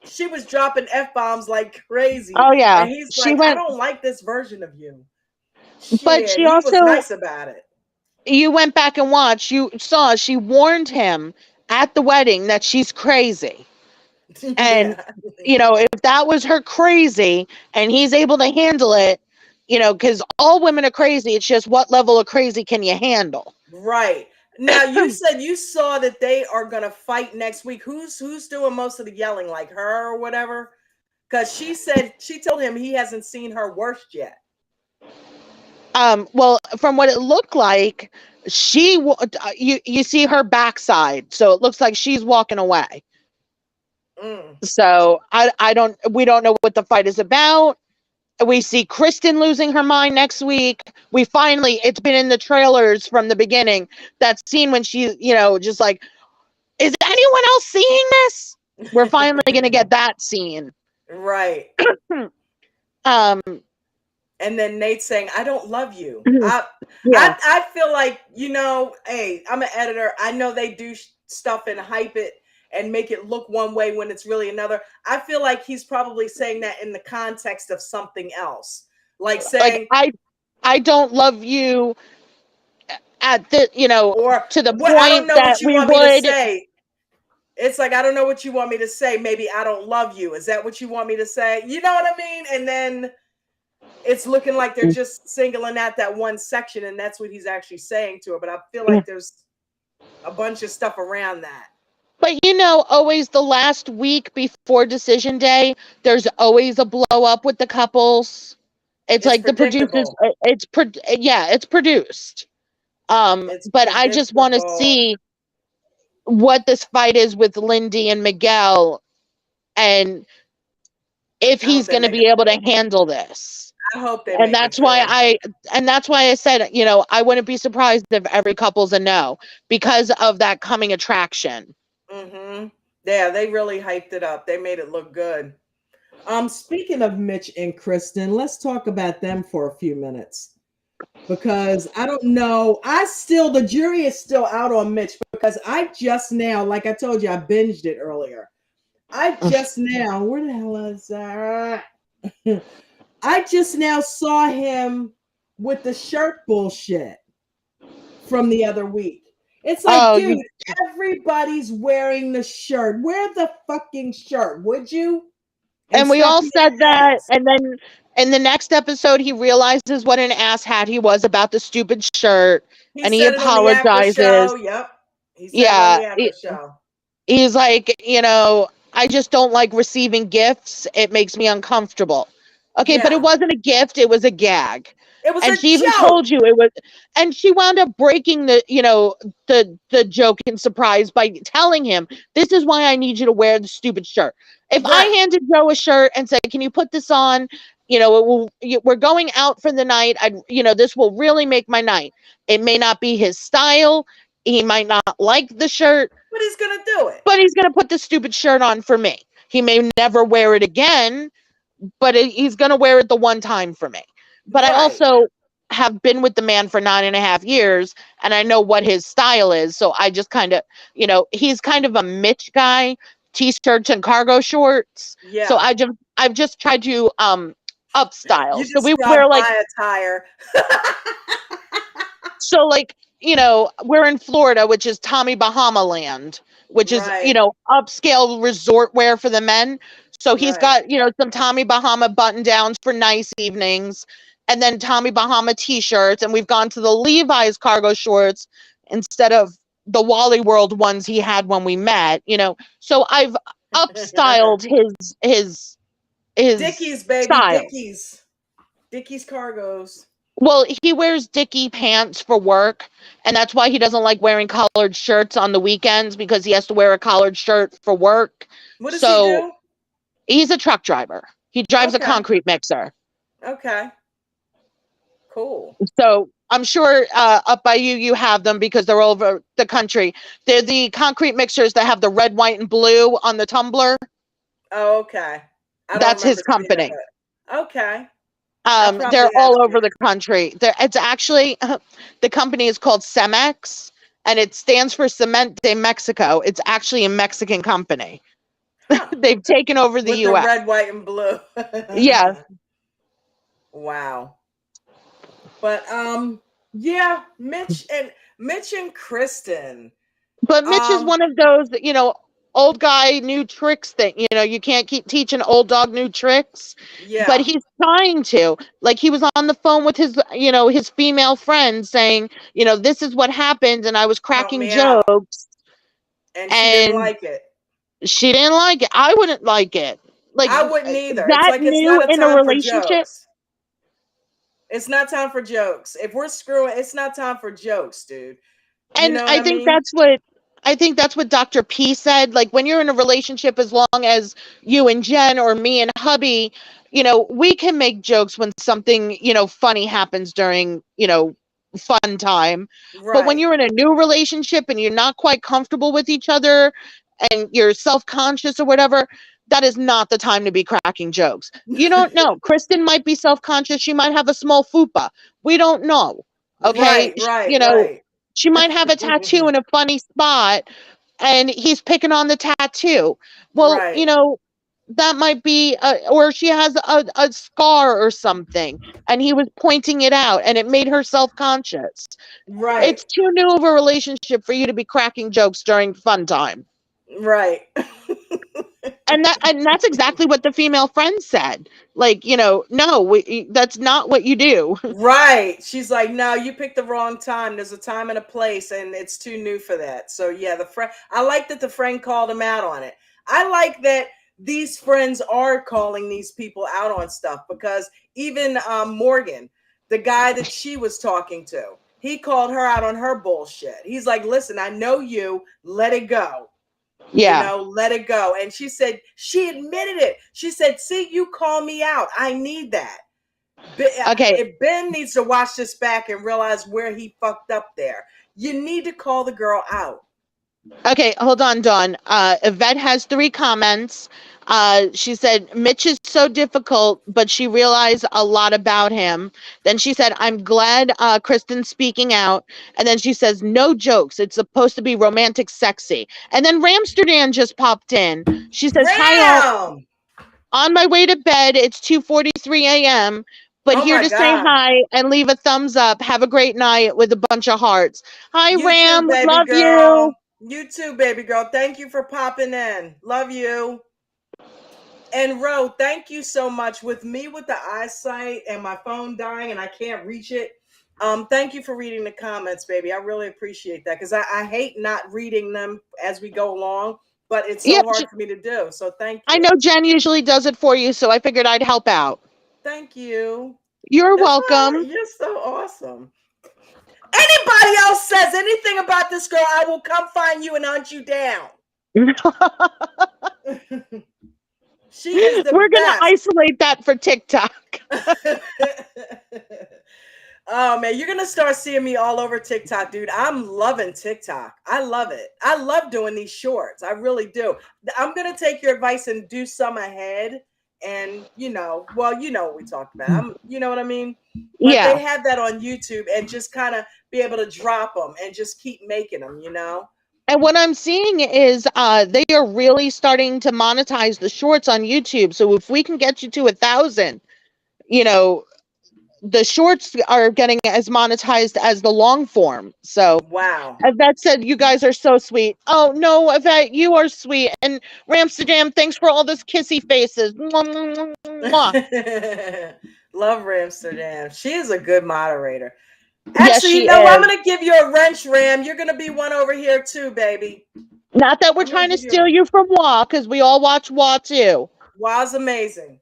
she was dropping F-bombs like crazy. Oh yeah. And he's She like, I went, don't like this version of you. but Shit. she He was also, nice about it. you went back and watched, you saw she warned him at the wedding that she's crazy. And, Yeah. if that was her crazy and he's able to handle it, because all women are crazy. It's just what level of crazy can you handle? Right. Now you said you saw that they are gonna fight next week. Who's doing most of the yelling, like her or whatever? Because she said she told him he hasn't seen her worst yet. Well, from what it looked like, you see her backside, so it looks like she's walking away. Mm. So we don't know what the fight is about. We see Kristen losing her mind next week. It's been in the trailers from the beginning, that scene when she, just like, is anyone else seeing this? We're finally going to get that scene. Right. Um, And then Nate saying, "I don't love you." yeah, I feel like, hey, I'm an editor. I know they do stuff and hype it and make it look one way when it's really another. I feel like he's probably saying that in the context of something else, like like saying, I don't love you at the, or to the what, I don't point know that what you we want me to would. say. It's like, I don't know what you want me to say. Maybe I don't love you. Is that what you want me to say? You know what I mean? And then it's looking like they're just singling out that one section, and that's what he's actually saying to her. But I feel like there's a bunch of stuff around that. But always the last week before decision day, there's always a blow up with the couples. It's It's like the producers, predictable. yeah, it's produced. It's But I just want to predictable. see what this fight is with Lindy and Miguel, and if I hope he's they going to make it be able to through. handle this. I hope they And make it through. that's why I said, I wouldn't be surprised if every couple's a no, because of that coming attraction. Mm-hmm. Yeah, they really hyped it up. They made it look good. Speaking of Mitch and Kristen, let's talk about them for a few minutes. Because I don't know, the jury is still out on Mitch, because I just now, like I told you, I binged it earlier. I just now, where the hell is that? I just now saw him with the shirt bullshit from the other week. It's like, Oh, dude, everybody's wearing the shirt. Wear the fucking shirt, would you? And and we stop all being said an that, ass. and then in the next episode he realizes what an asshat he was about the stupid shirt, He and he said it on the after show. apologizes. Yep. He said it on Yeah, the after show. he's like, I just don't like receiving gifts. It makes me uncomfortable. Okay, but it Yeah. wasn't a gift, it was a gag. It was And a she even joke. told you it was, and she wound up breaking the joke and surprise by telling him, this is why I need you to wear the stupid shirt. If I Right. handed Joe a shirt and said, can you put this on? We're going out for the night. This will really make my night. It may not be his style. He might not like the shirt, But he's gonna do it. but he's going to put the stupid shirt on for me. He may never wear it again, but he's going to wear it the one time for me. But I Right. also have been with the man for 9.5 years, and I know what his style is. So I just kind of, he's kind of a Mitch guy, t-shirts and cargo shorts. So Yeah. I've just tried to up style. You So just we wear dropped like, by a tire. so like, we're in Florida, which is Tommy Bahama land, which is, Right. upscale resort wear for the men. So he's Right. got, some Tommy Bahama button downs for nice evenings, and then Tommy Bahama t-shirts. And we've gone to the Levi's cargo shorts instead of the Wally World ones he had when we met. So I've upstyled his Dickies, baby. style. Dickies. Dickies cargos. Well, he wears Dickie pants for work, and that's why he doesn't like wearing collared shirts on the weekends, because he has to wear a collared shirt for work. What does he So do? he's a truck driver. He drives a Okay. concrete mixer. Okay. Cool. So I'm sure up by you have them because they're all over the country. They're the concrete mixers that have the red, white, and blue on the tumbler. Oh, okay. I don't That's his remember seeing them, company. but okay. I They're probably have all over seen the it. country. It's actually the company is called Cemex, and it stands for Cement de Mexico. It's actually a Mexican company. Huh. They've taken over the With the U.S. red, white, and blue. Yeah, Wow. But yeah, Mitch and Kristen. but Mitch is Um, one of those that old guy new tricks thing. You can't keep teaching old dog new tricks, but yeah. he's trying to. Like he was on the phone with his female friend saying, this is what happened, and I was Help cracking me out. jokes, And she didn't and like it. she didn't like it. I wouldn't like it. Like I wouldn't either. It's that like it's new not a in a time for relationship. jokes. It's not time for jokes. If we're screwing, it's not time for jokes, dude. You And know what I mean? I think that's what Dr. P said. Like when you're in a relationship, as long as you and Jen or me and hubby, we can make jokes when something, funny happens during, fun time. But when Right. you're in a new relationship and you're not quite comfortable with each other and you're self-conscious or whatever, that is not the time to be cracking jokes. You don't know. Kristen might be self-conscious. She might have a small fupa. We don't know. Okay. Right, right, right. She might have a tattoo in a funny spot and he's picking on the tattoo. Well, Right, that might be, or she has a scar or something and he was pointing it out and it made her self conscious. right, It's too new of a relationship for you to be cracking jokes during fun time. right. And that's exactly what the female friend said. Like, no, that's not what you do. Right. She's like, no, you picked the wrong time. There's a time and a place, and it's too new for that. So yeah, the friend. I like that the friend called him out on it. I like that these friends are calling these people out on stuff because even Morgan, the guy that she was talking to, he called her out on her bullshit. He's like, listen, I know you. Let it go. Yeah. Let it go. And she said she admitted it. She said, see, you call me out. I need that. Okay. If Ben needs to watch this back and realize where he fucked up there, you need to call the girl out. Okay, hold on, Dawn. Yvette has 3 comments. She said, Mitch is so difficult, but she realized a lot about him. Then she said, I'm glad Kristen's speaking out. And then she says, no jokes. It's supposed to be romantic sexy. And then Ramsterdam just popped in. She says, hi, all. Ram! On my way to bed. It's 2:43 a.m., but Oh here my to say God. hi and leave a thumbs up. Have a great night with a bunch of hearts. Hi, You too, Ram. baby Love you. girl. You too, baby girl. Thank you for popping in. Love you. And Ro, thank you so much. With me with the eyesight and my phone dying and I can't reach it. Thank you for reading the comments, baby. I really appreciate that because I hate not reading them as we go along, but it's Yeah, so hard for me to do. So thank I know you. Jen usually does it for you, so I figured I'd help out. Thank you. You're That's why welcome. you're so awesome. Anybody else says anything about this girl, I will come find you and hunt you down. She is the We're going to best. isolate that for TikTok. Oh man, you're gonna start seeing me all over TikTok, dude. I'm loving TikTok. I love it. I love doing these shorts. I really do. I'm gonna take your advice and do some ahead. And well, you know what we talked about. You know what I mean? But Yeah. they have that on YouTube and just kind of be able to drop them and just keep making them. And what I'm seeing is they are really starting to monetize the shorts on YouTube. So if we can get you to 1,000, you know, the shorts are getting as monetized as the long form. So Wow. Yvette said, you guys are so sweet. Oh, no, Yvette, you are sweet. And Ramsterdam, thanks for all those kissy faces. Mwah, mwah, mwah. Love Amsterdam. She is a good moderator. Yes, Actually, she I'm is. gonna give you a wrench, Ram. You're gonna be one over here too, baby. Not that we're I'm gonna trying to give you. steal you from Wa, because we all watch Wa too. Wow's amazing.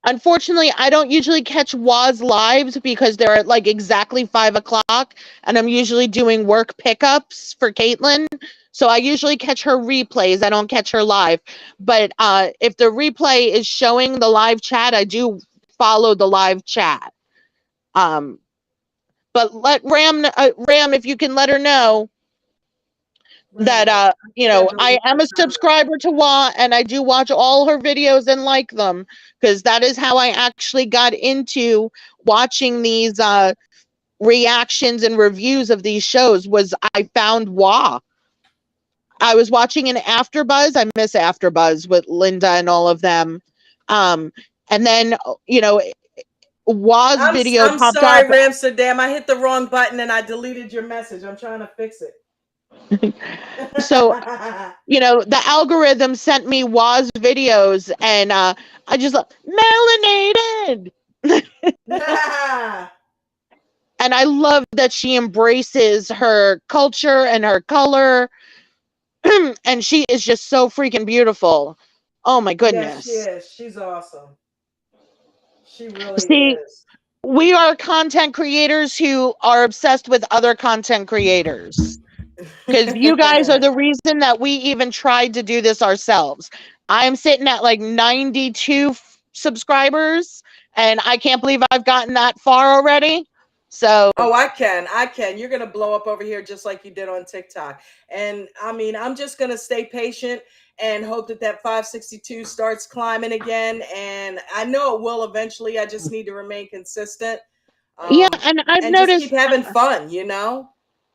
Unfortunately, I don't usually catch Wa's lives because they're at like exactly 5 o'clock, and I'm usually doing work pickups for Caitlin. So I usually catch her replays. I don't catch her live. But if the replay is showing the live chat, I do follow the live chat. Um, But let Ram, if you can let her know that, I am a subscriber to Wa, and I do watch all her videos and like them, because that is how I actually got into watching these reactions and reviews of these shows. Was I found Wa. I was watching an AfterBuzz. I miss AfterBuzz with Linda and all of them. And then, Wa's video I'm popped up. sorry, Ramsterdam. I hit the wrong button and I deleted your message. I'm trying to fix it. So, the algorithm sent me Wa's videos, and I just melanated. And I love that she embraces her culture and her color. And she is just so freaking beautiful. Oh my Yes, she goodness. is. She's awesome. She really See, is. we are content creators who are obsessed with other content creators, because you guys are the reason that we even tried to do this ourselves. I'm sitting at like 92 subscribers, and I can't believe I've gotten that far already. So, oh, I can. You're gonna blow up over here just like you did on TikTok. And I mean, I'm just gonna stay patient and hope that 562 starts climbing again. And I know it will eventually. I just need to remain consistent. yeah, and I've And just keep noticed, having fun.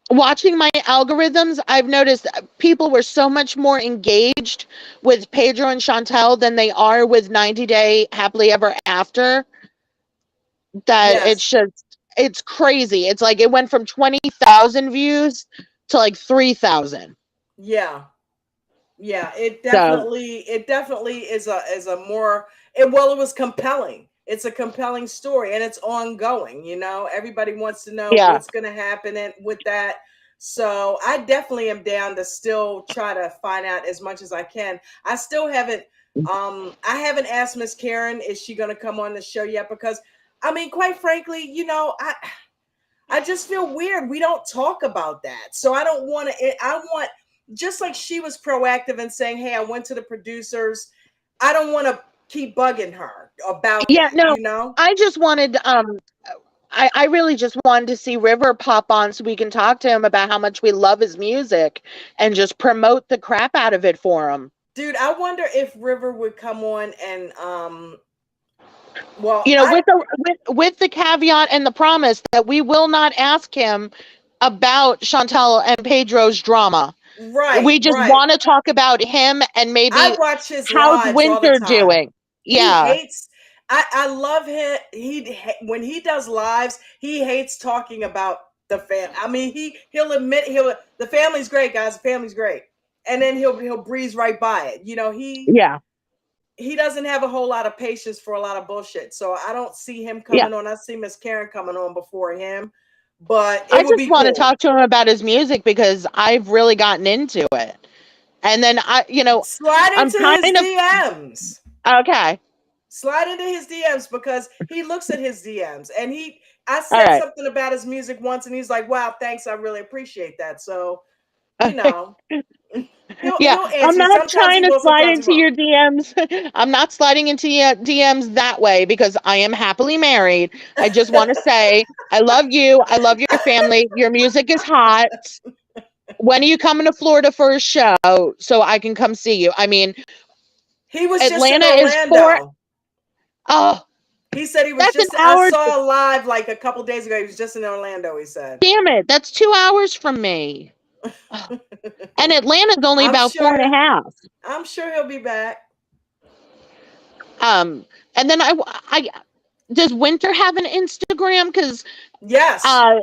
watching my algorithms, I've noticed people were so much more engaged with Pedro and Chantel than they are with 90 Day Happily Ever After. That Yes. it's crazy. It's like it went from 20,000 views to like 3,000. Yeah. Yeah, So, it definitely is a more it well it was compelling. It's a compelling story and it's ongoing, Everybody wants to know yeah. what's going to happen with that. So, I definitely am down to still try to find out as much as I can. I still haven't I haven't asked Miss Karen is she going to come on the show yet because I mean, quite frankly, I just feel weird. We don't talk about that. So I don't want to, I want, just like she was proactive in saying, hey, I went to the producers. I don't want to keep bugging her about Yeah, that, no, I just wanted, I really just wanted to see River pop on so we can talk to him about how much we love his music and just promote the crap out of it for him. Dude, I wonder if River would come on and, well, With the caveat and the promise that we will not ask him about Chantel and Pedro's drama. right, We just right. want to talk about him and I maybe watch his how's lives all the Winter time. doing. He Yeah, hates. I love him. When he does lives, he hates talking about the fam. I mean, he'll admit the family's great, guys. The family's great, and then he'll breeze right by it. yeah, He doesn't have a whole lot of patience for a lot of bullshit. So I don't see him yeah. coming on. I see Miss Karen coming on before him, but I it would just be want to cool. talk to him about his music because I've really gotten into it. And then Slide I'm into his kind of DMs. okay. Slide into his DMs because he looks at his DMs and I All said right. something about his music once and he's like, wow, thanks. I really appreciate that. So, Okay. Yeah, he'll I'm answer you. not Sometimes trying he to will, slide sometimes he into won't. your DMs. I'm not sliding into your DMs that way because I am happily married. I just want to say I love you. I love your family. Your music is hot. When are you coming to Florida for a show so I can come see you? I mean, He was just in Atlanta is four. Orlando. Oh, He said he was that's an just, I hour. saw a live like a couple days ago. He was just in Orlando, he said. Damn it. That's 2 hours from me. Oh. And Atlanta's only I'm about four sure and a half. I'm sure he'll be back. And then I does Winter have an Instagram? Because Yes. uh,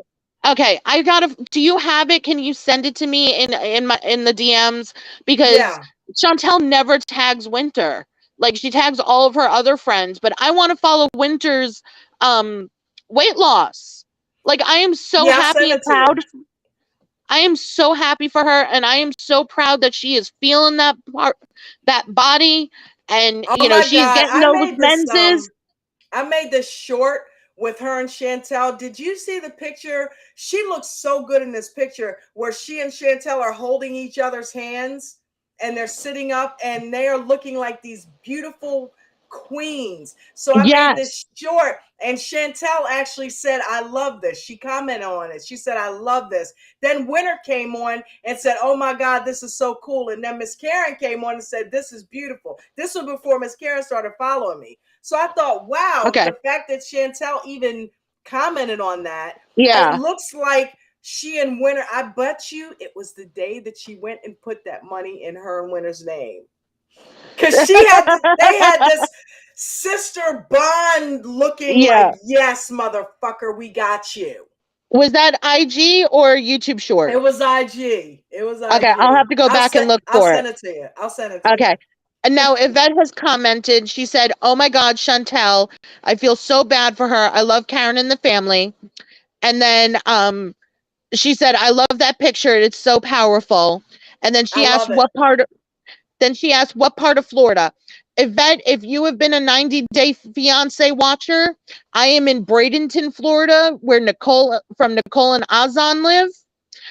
okay, I gotta. Do you have it? Can you send it to me in the DMs? Because Yeah. Chantel never tags Winter. Like she tags all of her other friends, but I want to follow Winter's weight loss. Like I am so Yeah, I'll happy send and it to you. proud. I am so happy for her, and I am so proud that she is feeling that body, and Oh my she's God. getting those menses. I made this short with her and Chantel. Did you see the picture? She looks so good in this picture where she and Chantel are holding each other's hands and they're sitting up and they are looking like these beautiful Queens. So I made Yes. this short, and Chantel actually said, I love this. She commented on it. She said, I love this. Then Winter came on and said, oh my God, this is so cool. And then Miss Karen came on and said, this is beautiful. This was before Miss Karen started following me. So I thought, wow, Okay. the fact that Chantel even commented on that, it Yeah. looks like she and Winter, I bet you it was the day that she went and put that money in her and Winter's name. Because they had this sister bond looking like, Yeah. yes, motherfucker, we got you. Was that IG or YouTube It short? was IG. It was Okay, I'll IG. have to go back and look I'll for it. send it to you. I'll send it to you. Okay. And now Yvette has commented. She said, "Oh my God, Chantel, I feel so bad for her. I love Karen and the family." And then she said, "I love that picture. It's so powerful." And then I she asked love it. what part. Then she asked what part of Florida. Yvette, if you have been a 90-day fiance watcher, I am in Bradenton, Florida, where Nicole and Azan live.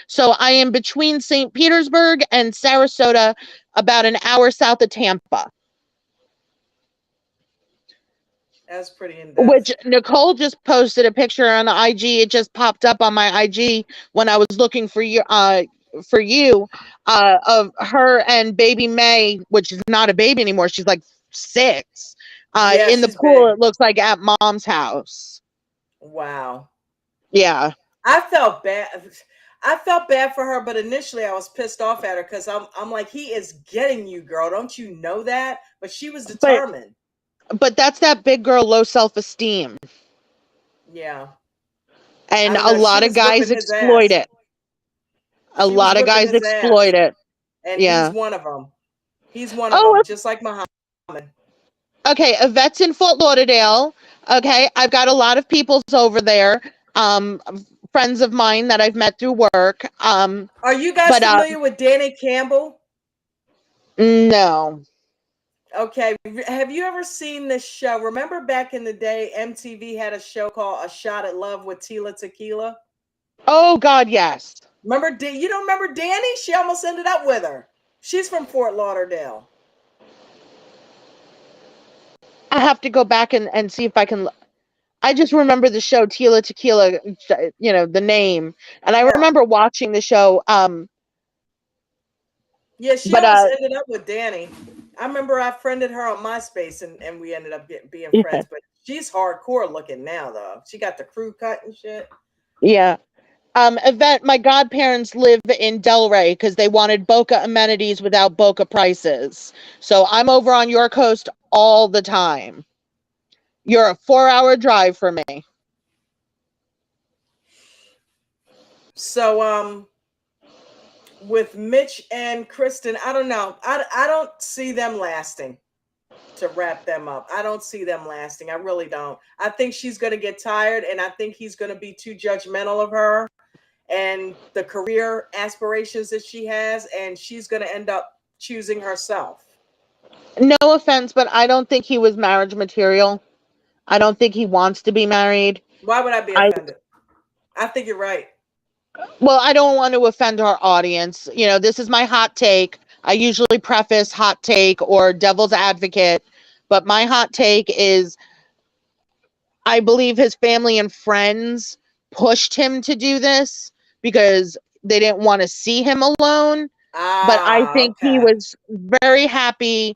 So I am between St. Petersburg and Sarasota, about an hour south of Tampa. That's pretty in Which depth. Nicole just posted a picture on the IG. It just popped up on my IG when I was looking for you, of her and baby May, which is not a baby anymore. She's like 6. Yeah, In the she's pool, big. it looks like at mom's house. Wow. Yeah. I felt bad. I felt bad for her, but initially I was pissed off at her because I'm like, he is getting you, girl. Don't you know that? But she was But determined. that's that big girl low self-esteem. Yeah. I And don't a know. She lot of was whipping guys his exploit ass. it. A She was lot of whipping guys his ass. exploit it. And he's Yeah. one of them. He's one of Oh, them, just like Muhammad. okay. Yvette's in Fort Lauderdale. Okay. I've got a lot of peoples over there. Um, Friends of mine that I've met through work. Are you guys But familiar with Danny Campbell? no. Okay. Have you ever seen this show? Remember back in the day, MTV had a show called A Shot at Love with Tila Tequila? Oh God, yes. Remember, you don't remember Danny? She almost ended up with her. She's from Fort Lauderdale. I have to go back and see if I can. I just remember the show Tila Tequila, the name, and I Yeah. remember watching the show. Yeah, she But almost ended up with Danny. I remember I friended her on MySpace and we ended up being yeah, friends. But she's hardcore looking now, though. She got the crew cut and shit. yeah. Event. My godparents live in Delray because they wanted Boca amenities without Boca prices. So I'm over on your coast all the time. You're a 4-hour drive for me. So, with Mitch and Kristen, I don't know. I don't see them lasting. To wrap them up, I don't see them lasting. I really don't. I think she's going to get tired, and I think he's going to be too judgmental of her and the career aspirations that she has, and she's going to end up choosing herself. No offense, but I don't think he was marriage material. I don't think he wants to be married. Why would I be I offended? I think you're right. Well, I don't want to offend our audience. This is my hot take. I usually preface hot take or devil's advocate, but my hot take is I believe his family and friends pushed him to do this because they didn't want to see him alone. But I Ah, think he okay. was very happy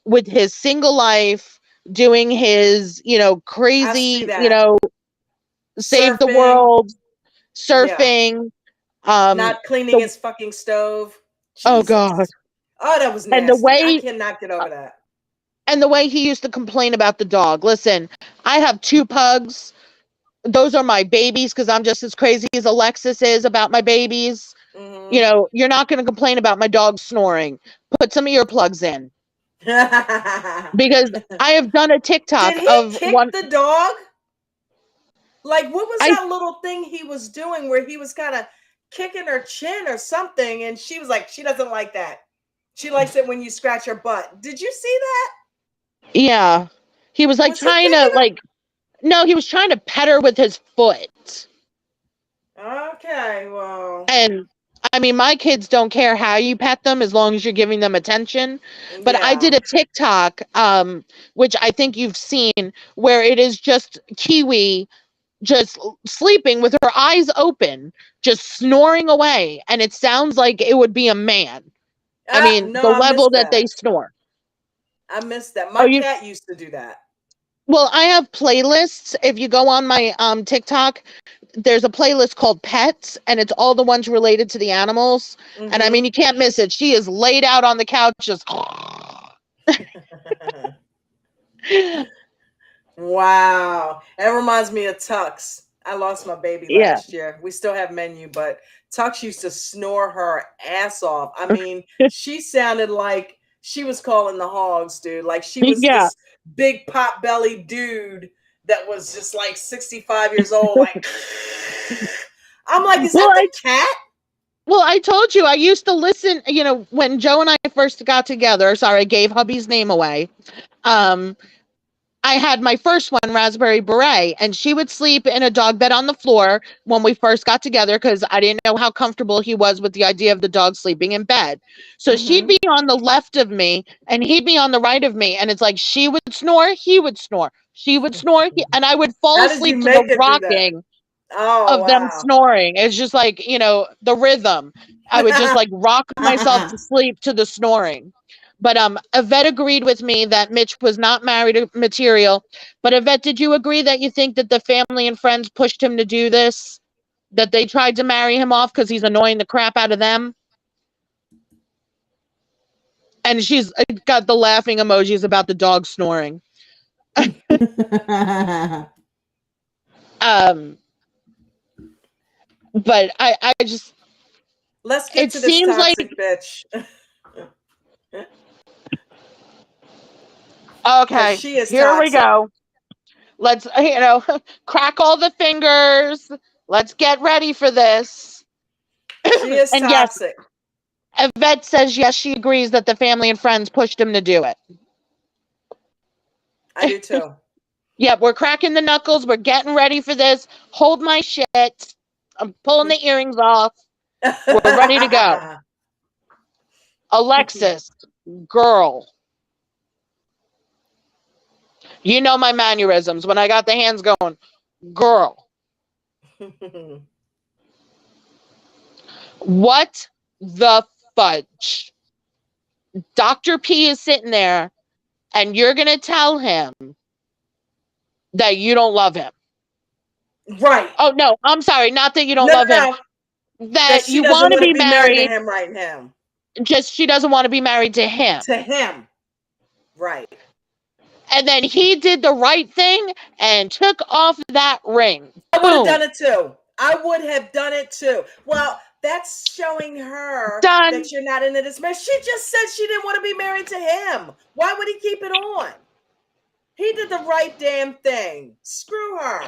with his single life, doing his, I see crazy, that. save the Surfing. world, Yeah. surfing. Um, Not cleaning the his fucking stove. Oh God. Jesus. Oh, that was And the nasty. I way cannot get over that. he used to complain about the dog. Listen, I have 2 pugs. Those are my babies because I'm just as crazy as Alexis is about my babies. Hmm. You're not going to complain about my dog snoring. Put some earplugs in because I have done a Did TikTok he of kick one. the dog? Like, what was I that little thing he was doing where he was kind of kicking her chin or something? And she was like, she doesn't like that. She likes it when you scratch her butt. Did you see that? Yeah, he was like Was he trying to kicking no, he was trying to pet her with his foot. her? Okay, well, And I mean, my kids don't care how you pet them as long as you're giving them attention. But I did Yeah. a TikTok, which I think you've seen, where it is just Kiwi just sleeping with her eyes open, just snoring away. And it sounds like it would be a man. I mean, No, the I level missed that they that. snore. I missed that. Oh, My you, cat used to do that. well, I have playlists. If you go on my TikTok, there's a playlist called Pets, and it's all the ones related to the animals. And I mean, Mm-hmm. you can't miss it. She is laid out on the couch, just Wow. That reminds me of Tux. I lost my baby yeah. last year. We still have Menu, but Tux used to snore her ass off. I mean, she sounded like she was calling the hogs, dude. Like she was Yeah. this big pot belly dude that was just like 65 years old. Like, I'm like, is Well, that the cat? I told you I used to listen, when Joe and I first got together. Sorry, I gave hubby's name away. Um, I had my first one, Raspberry Beret, and she would sleep in a dog bed on the floor when we first got together because I didn't know how comfortable he was with the idea of the dog sleeping in bed. So she'd Mm-hmm. be on the left of me and he'd be on the right of me. And it's like she would snore, he would snore. She would snore, and I would fall How did you asleep to the make her do that? rocking Oh, of them wow. snoring. It's just like, the rhythm. I would just like rock myself to sleep to the snoring. But Yvette agreed with me that Mitch was not married material. But Yvette, did you agree that you think that the family and friends pushed him to do this? That they tried to marry him off because he's annoying the crap out of them? And she's got the laughing emojis about the dog snoring. Um, but I just, Let's get it to this seems like, toxic bitch. Because okay, she is here we toxic. go. Let's, crack all the fingers. Let's get ready for this. She is And yes, toxic. Yvette says yes, she agrees that the family and friends pushed him to do it. I do too. Yep, we're cracking the knuckles. We're getting ready for this. Hold my shit. I'm pulling the earrings off. We're ready to go. Alexis, girl. You know my mannerisms when I got the hands going. Girl. What the fudge? Dr. P is sitting there and you're going to tell him that you don't love him. Right. Oh, no, I'm sorry. Not that you don't No, love him. no, no. That That she you doesn't want to want to be be married to married. him right now. Just she doesn't want to be married to him. To him. Right. And then he did the right thing and took off that ring. I would have Boom. done it too. I would have done it too. Well, that's showing her Done. that you're not into this marriage. She just said she didn't want to be married to him. Why would he keep it on? He did the right damn thing. Screw her.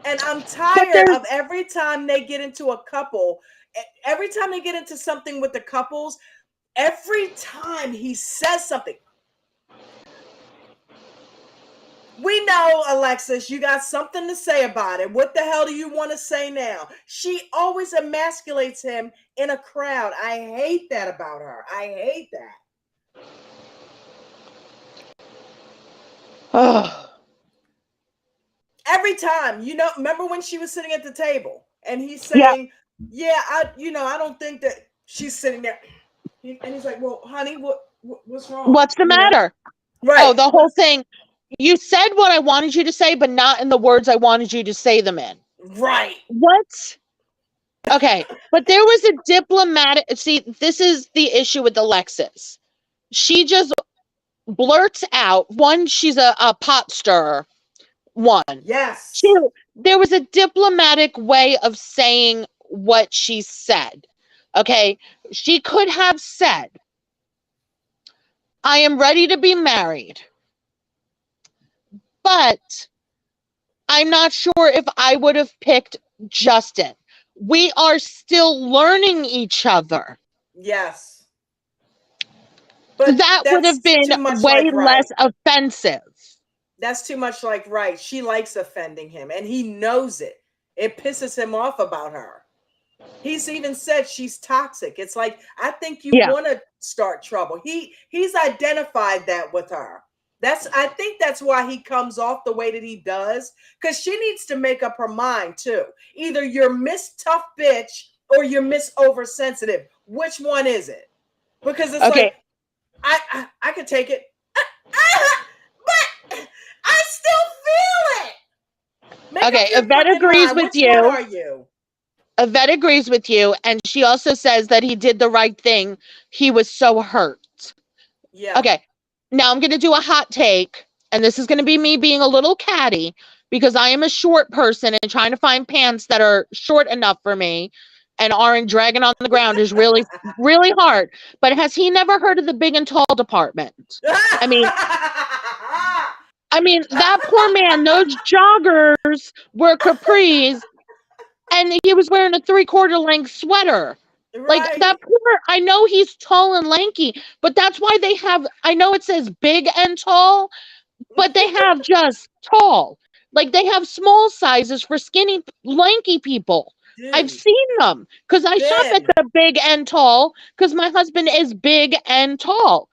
And I'm But tired there's of every time they get into a couple, every time they get into something with the couples, every time he says something. We know, Alexis, you got something to say about it. What the hell do you want to say now? She always emasculates him in a crowd. I hate that about her. I hate that. oh, Every time, remember when she was sitting at the table and he's yeah. saying, yeah, I don't think that she's sitting there. And he's like, well, honey, what's wrong? What's the matter? Right. Oh, the whole thing. You said what I wanted you to say, but not in the words I wanted you to say them in. Right. What? Okay. But there was a diplomatic. See, this is the issue with Alexis. She just blurts out. One, she's a pot stirrer. One. Yes. Two, there was a diplomatic way of saying what she said. Okay. She could have said, I am ready to be married, but I'm not sure if I would have picked Justin. We are still learning each other. Yes. But That would have that's been too much way like less right. offensive. That's too much like right. She likes offending him and he knows it. It pisses him off about her. He's even said she's toxic. It's like, I think you Yeah. want to start trouble. He's identified that with her. I think that's why he comes off the way that he does, because she needs to make up her mind too. Either you're Miss Tough Bitch or you're Miss Oversensitive. Which one is it? Because it's Okay. like, I could take it, but I still feel it. Make up Okay. your Yvette fucking agrees mind. with Which one you. are you? Yvette agrees with you, and she also says that he did the right thing. He was so hurt. Yeah. Okay, now I'm going to do a hot take, and this is going to be me being a little catty because I am a short person and trying to find pants that are short enough for me and aren't dragging on the ground is really, really hard. But has he never heard of the big and tall department? I mean, that poor man, those joggers were capris and he was wearing a 3/4 length sweater. Like Right. that poor, I know he's tall and lanky, but that's why they have, I know it says big and tall, but they have just tall. Like they have small sizes for skinny, lanky people. I've Dude, seen them because I shop at Ben. the big and tall because my husband is big and tall.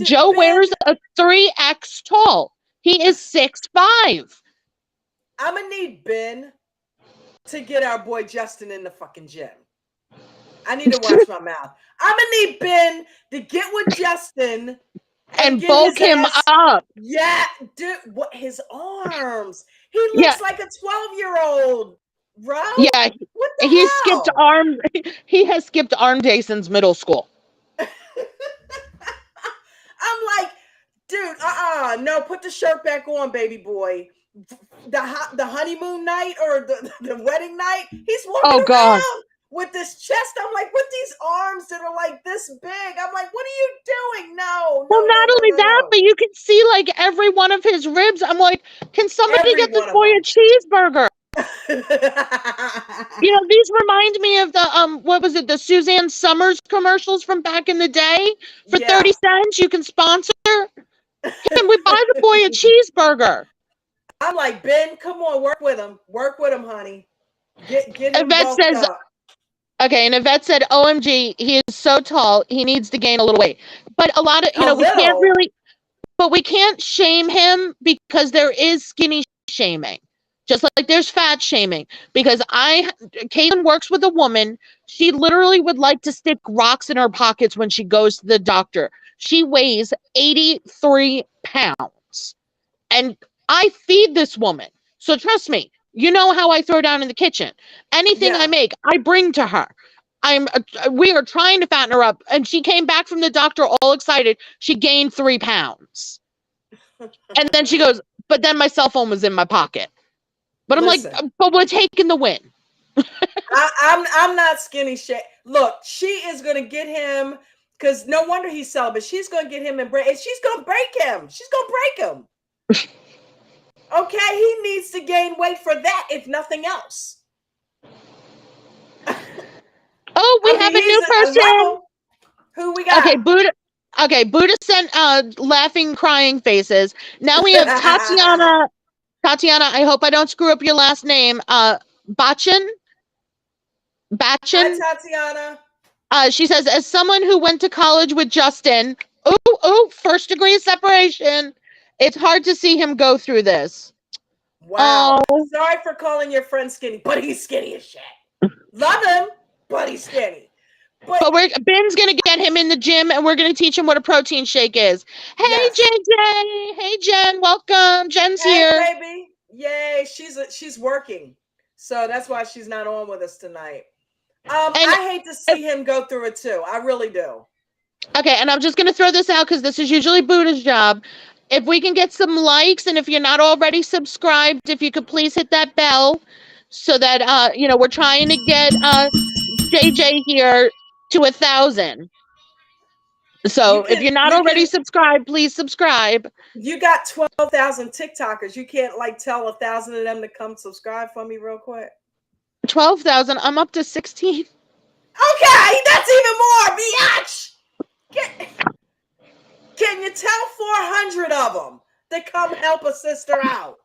Joe wears Ben, a 3X tall. He is 6'5". I'm gonna need Ben to get our boy Justin in the fucking gym. I need to watch my mouth. I'm gonna need Ben to get with Justin and And get bulk his him ass. up. Yeah, dude, what his arms? He Yeah, looks like a 12-year-old, bro. yeah. What He the skipped hell? arm. He has skipped arm day since middle school. I'm like, dude, no, put the shirt back on, baby boy. The honeymoon night or the wedding night, he's walking Oh God. around with this chest. I'm like, with these arms that are like this big. I'm like, what are you doing? No, Well, no, no, not no, only no, that, no. but you can see like every one of his ribs. I'm like, can somebody Every get this one of boy a them. cheeseburger? You know, these remind me of the what was it, the Suzanne Summers commercials from back in the day? For 30 Yeah. cents, you can sponsor. Can we buy the boy a cheeseburger? I'm like, Ben, come on, work with him. Work with him, honey. Get him Yvette bulked says, up. okay, and Yvette said, OMG, he is so tall, he needs to gain a little weight. But a lot of, A we can't little. really, but we can't shame him because there is skinny shaming. Just like there's fat shaming. Because Caitlin works with a woman. She literally would like to stick rocks in her pockets when she goes to the doctor. She weighs 83 pounds. And I feed this woman. So trust me, you know how I throw down in the kitchen. Anything I Yeah. make, I bring to her. We are trying to fatten her up. And she came back from the doctor all excited. She gained 3 pounds. And then she goes, but then my cell phone was in my pocket. But I'm like, Listen, but we're taking the win. I'm not skinny shit. Look, she is gonna get him because no wonder he's celibate. She's gonna get him and she's gonna break him. She's gonna break him. Okay, he needs to gain weight for that, if nothing else. Oh, we I have mean, a he's new a person. level. Who we Okay, got? Buddha. Okay, Buddha sent laughing, crying faces. Now we have Tatiana. Tatiana, I hope I don't screw up your last name. Bachin. Hi, Bachin. Tatiana. She says, as someone who went to college with Justin, first degree separation. It's hard to see him go through this. Wow. Oh, Sorry for calling your friend skinny, but he's skinny as shit. Love him, but he's skinny. But but Ben's gonna get him in the gym, and we're gonna teach him what a protein shake is. Hey, yes. JJ. Hey, Jen. Welcome. Jen's Hey, here. baby. Yay. She's working. So that's why she's not on with us tonight. And I hate to see him go through it too. I really do. okay, and I'm just gonna throw this out because this is usually Buddha's job. If we can get some likes, and if you're not already subscribed, if you could please hit that bell, so that we're trying to get JJ here to 1,000. You So if can you're not you already can subscribed, please subscribe. you got 12,000 TikTokers. You can't like tell 1,000 of them to come subscribe for me real quick. 12,000. I'm up to 16. Okay, that's even more, biatch. Can you tell 400 of them to come help a sister out?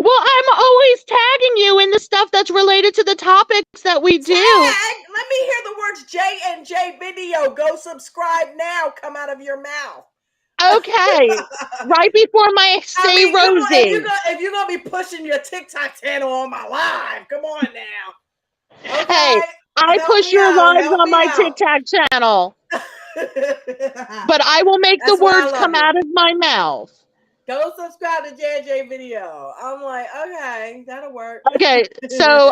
Well, I'm always tagging you in the stuff that's related to the topics that we do. Tag! Let me hear the words J and J video. Go subscribe now. Come out of your mouth. Okay. Right before my Say come on, Rosie. if you're gonna be pushing your TikTok channel on my live, come on now. Okay, Hey, I help push me your out. lives Help on me my out. TikTok channel, but I will make the That's why I words love come you. out of my mouth. Go subscribe to JJ video. I'm like, okay, that'll work. Okay, so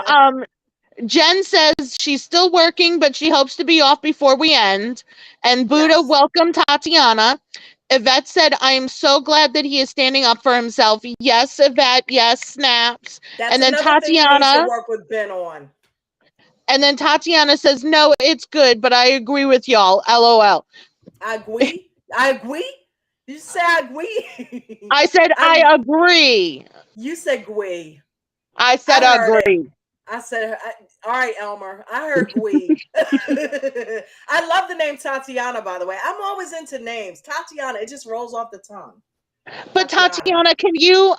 Jen says she's still working, but she hopes to be off before we end. And Buddha Yes. welcomed Tatiana. Yvette said, I am so glad that he is standing up for himself. Yes, Yvette. Yes, snaps. That's And then another thing he needs to Tatiana. work with Ben on. And then Tatiana says, no, it's good, but I agree with y'all. LOL. I agree. I agree. You say I agree. I said, I agree. You said Gwe. I said, I heard it. agree. I said, all right, Elmer. I heard Gwe. I love the name Tatiana, by the way. I'm always into names. Tatiana, it just rolls off the tongue. But Tatiana, can you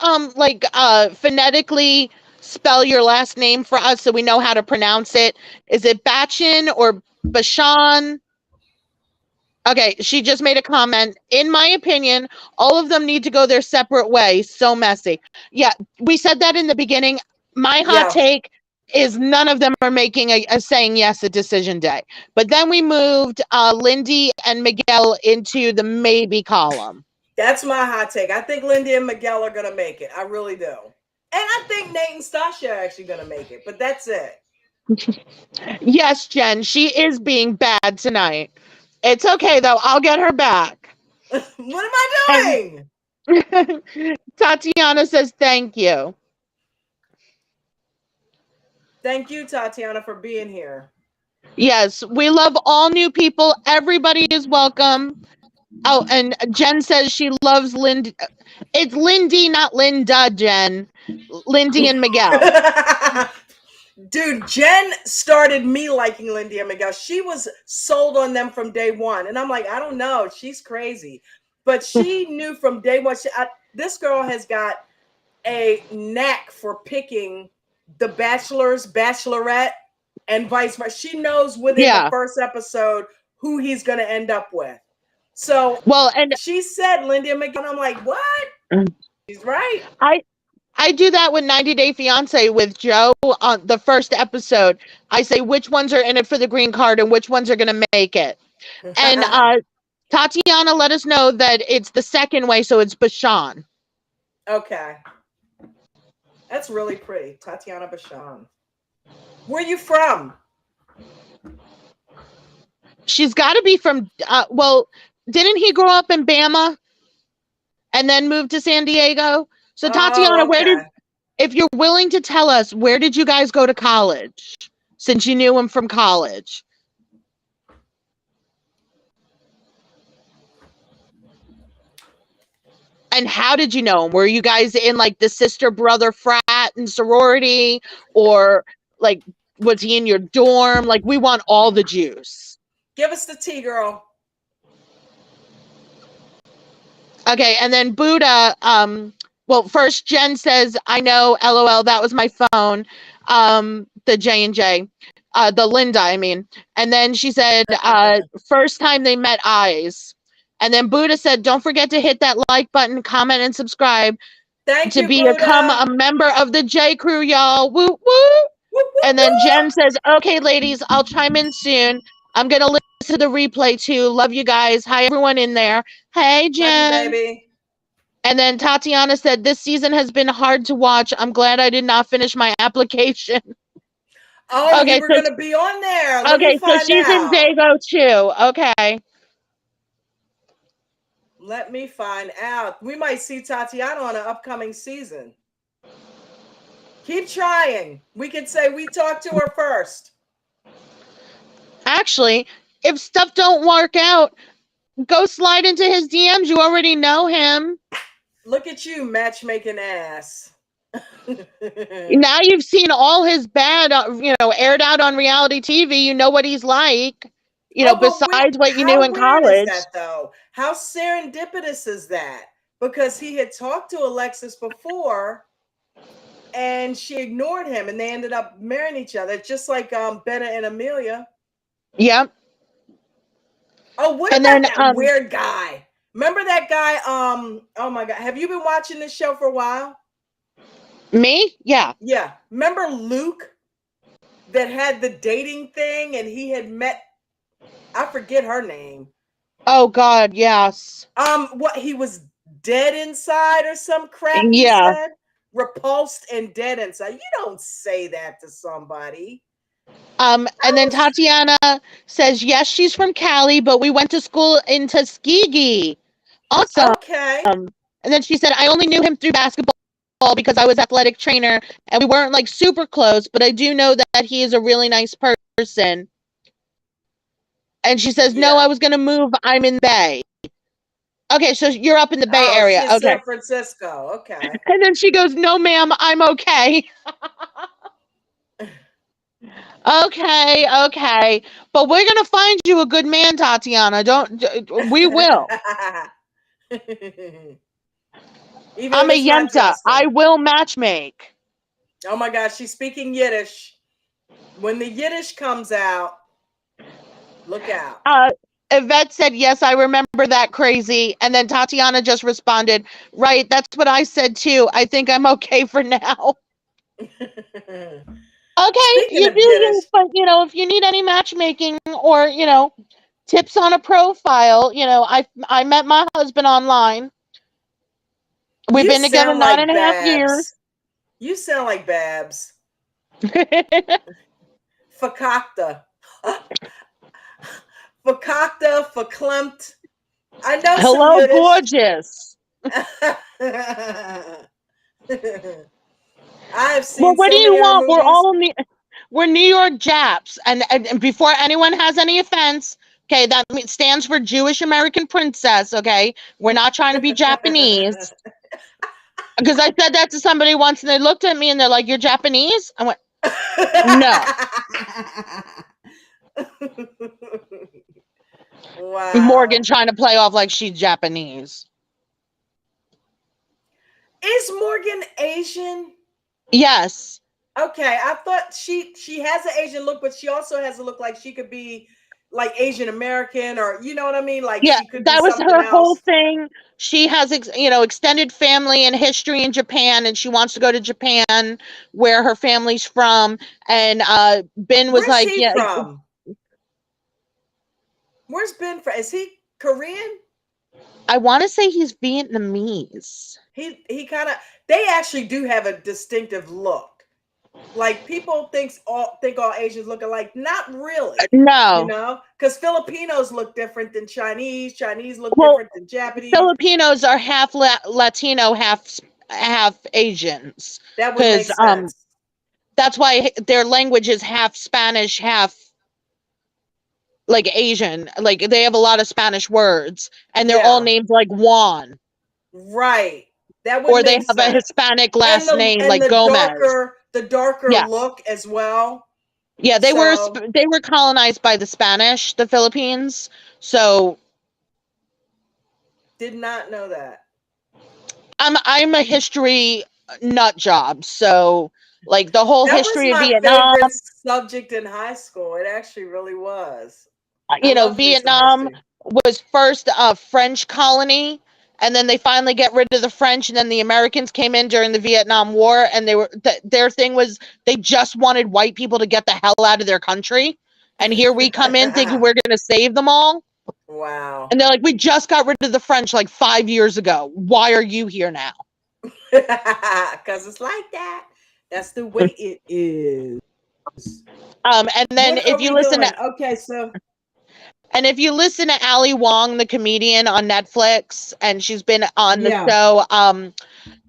phonetically spell your last name for us so we know how to pronounce it? Is it Bachin or Bashan? Okay, she just made a comment. In my opinion, all of them need to go their separate ways. So messy. Yeah, we said that in the beginning. My hot take is none of them are making a saying yes at decision day. But then we moved Lindy and Miguel into the maybe column. That's my hot take. I think Lindy and Miguel are going to make it. I really do. And I think Nate and Stasha are actually going to make it. But that's it. Yes, Jen, she is being bad tonight. It's okay, though. I'll get her back. What am I doing? Tatiana says thank you. Thank you, Tatiana, for being here. Yes, we love all new people. Everybody is welcome. Oh, and Jen says she loves Lindy. It's Lindy, not Linda, Jen. Lindy and Miguel. Dude, Jen started me liking Lindy and Miguel. She was sold on them from day one. And I'm like, I don't know. She's crazy. But she knew from day one. This girl has got a knack for picking the bachelors, bachelorette, and vice versa. She knows within the first episode who he's going to end up with. So, and she said Lindy and Miguel. And I'm like, what? She's right. I do that with 90 Day Fiance with Joe on the first episode. I say which ones are in it for the green card and which ones are going to make it. And Tatiana let us know that it's the second way, so it's Bashan. Okay. That's really pretty. Tatiana Bashan. Where are you from? She's got to be from, didn't he grow up in Bama and then move to San Diego? So Tatiana, if you're willing to tell us, where did you guys go to college since you knew him from college? And how did you know him? Were you guys in like the sister brother frat and sorority, or like was he in your dorm? Like, we want all the juice. Give us the tea, girl. Okay, and then Buddha, first Jen says, I know, LOL, that was my phone. The J&J, the Linda, I mean. And then she said, first time they met eyes. And then Buddha said, don't forget to hit that like button, comment, and subscribe to become a member of the J Crew, y'all. Woo, woo. Woo, woo, and then Jen says, okay, ladies, I'll chime in soon. I'm going to listen to the replay too. Love you guys. Hi, everyone in there. Hey, Jen. Love you, baby. And then Tatiana said, this season has been hard to watch. I'm glad I did not finish my application. Oh, okay, you were going to be on there. Let me find so she's in Dago too. Okay. Let me find out. We might see Tatiana on an upcoming season. Keep trying. We could say we talked to her first. Actually, if stuff don't work out, go slide into his DMs. You already know him. Look at you, matchmaking ass. Now you've seen all his bad, aired out on reality TV. You know what he's like. Besides what you knew in college. How weird is that, though? How serendipitous is that? Because he had talked to Alexis before, and she ignored him, and they ended up marrying each other, just like Bennett and Amelia. Yep. Oh, what And about then that weird guy? Remember that guy? Oh my God, have you been watching this show for a while? me? Yeah. Yeah, remember Luke that had the dating thing, and he had met, I forget her name. Oh God, yes. What, he was dead inside or some crap he Yeah. said? Repulsed and dead inside. You don't say that to somebody. And then Tatiana says, yes, she's from Cali, but we went to school in Tuskegee. Awesome. Okay. And then she said, I only knew him through basketball because I was athletic trainer and we weren't like super close, but I do know that he is a really nice person. And she says, no, Yeah. I was going to move. I'm in the Bay. Okay, so you're up in the Bay Oh, Area. she's Okay. San Francisco. Okay. And then she goes, no, ma'am, I'm okay. Okay. But we're going to find you a good man, Tatiana. We will. Even I'm if a it's not Yenta. I Justin. will matchmake. Oh my gosh, she's speaking Yiddish. When the Yiddish comes out, look out. Yvette said, yes, I remember that crazy. And then Tatiana just responded, right, that's what I said too. I think I'm okay for now. Okay, Speaking you of do you, Yiddish, but if you need any matchmaking or, tips on a profile, I met my husband online. We've you been together sound nine like and a half years. Babs. You sound like Babs. Fakakta. Fakakta, verklempt. I know some Hello, Yiddish. gorgeous. I have Well, seen what do so you many other want? movies. We're New York Japs, and before anyone has any offense, okay, that stands for Jewish American Princess. Okay, we're not trying to be Japanese. Because I said that to somebody once, and they looked at me and they're like, "You're Japanese?" I went, "No." Morgan Wow. trying to play off like she's Japanese. Is Morgan Asian? Yes. Okay, I thought she has an Asian look, but she also has a look like she could be like Asian American, or you know what I mean? Like Yeah, she could be that was something her whole else. thing. She has, extended family and history in Japan, and she wants to go to Japan, where her family's from. And Ben was Where's like, he "Yeah, from? Where's Ben from? Is he Korean? I want to say he's Vietnamese." He kind of, they actually do have a distinctive look. Like people think all Asians look alike. Not really, No, because Filipinos look different than Chinese. Chinese look well, different than Japanese. Filipinos are half Latino, half Asians, That would make because sense. that's why their language is half Spanish, half like Asian. Like they have a lot of Spanish words, and they're all Yeah, named like Juan, right. That would or they make have a sense. Hispanic And last the name and like Gomez. the darker Yeah, look as well. yeah, So they were colonized by the Spanish, the Philippines. So did not know that. I'm a history nut job. So like the whole That was history of my Vietnam, favorite subject in high school. It actually really was. I love me some Vietnam history. was first a French colony, and then they finally get rid of the French, and then the Americans came in during the Vietnam War, and their thing was they just wanted white people to get the hell out of their country. And here we come in thinking we're going to save them all. Wow. And they're like, we just got rid of the French like 5 years ago. Why are you here now? Because it's like that. That's the way it is. And then What are we doing? Okay, so if you listen to Ali Wong, the comedian on Netflix, and she's been on the yeah. show, Oh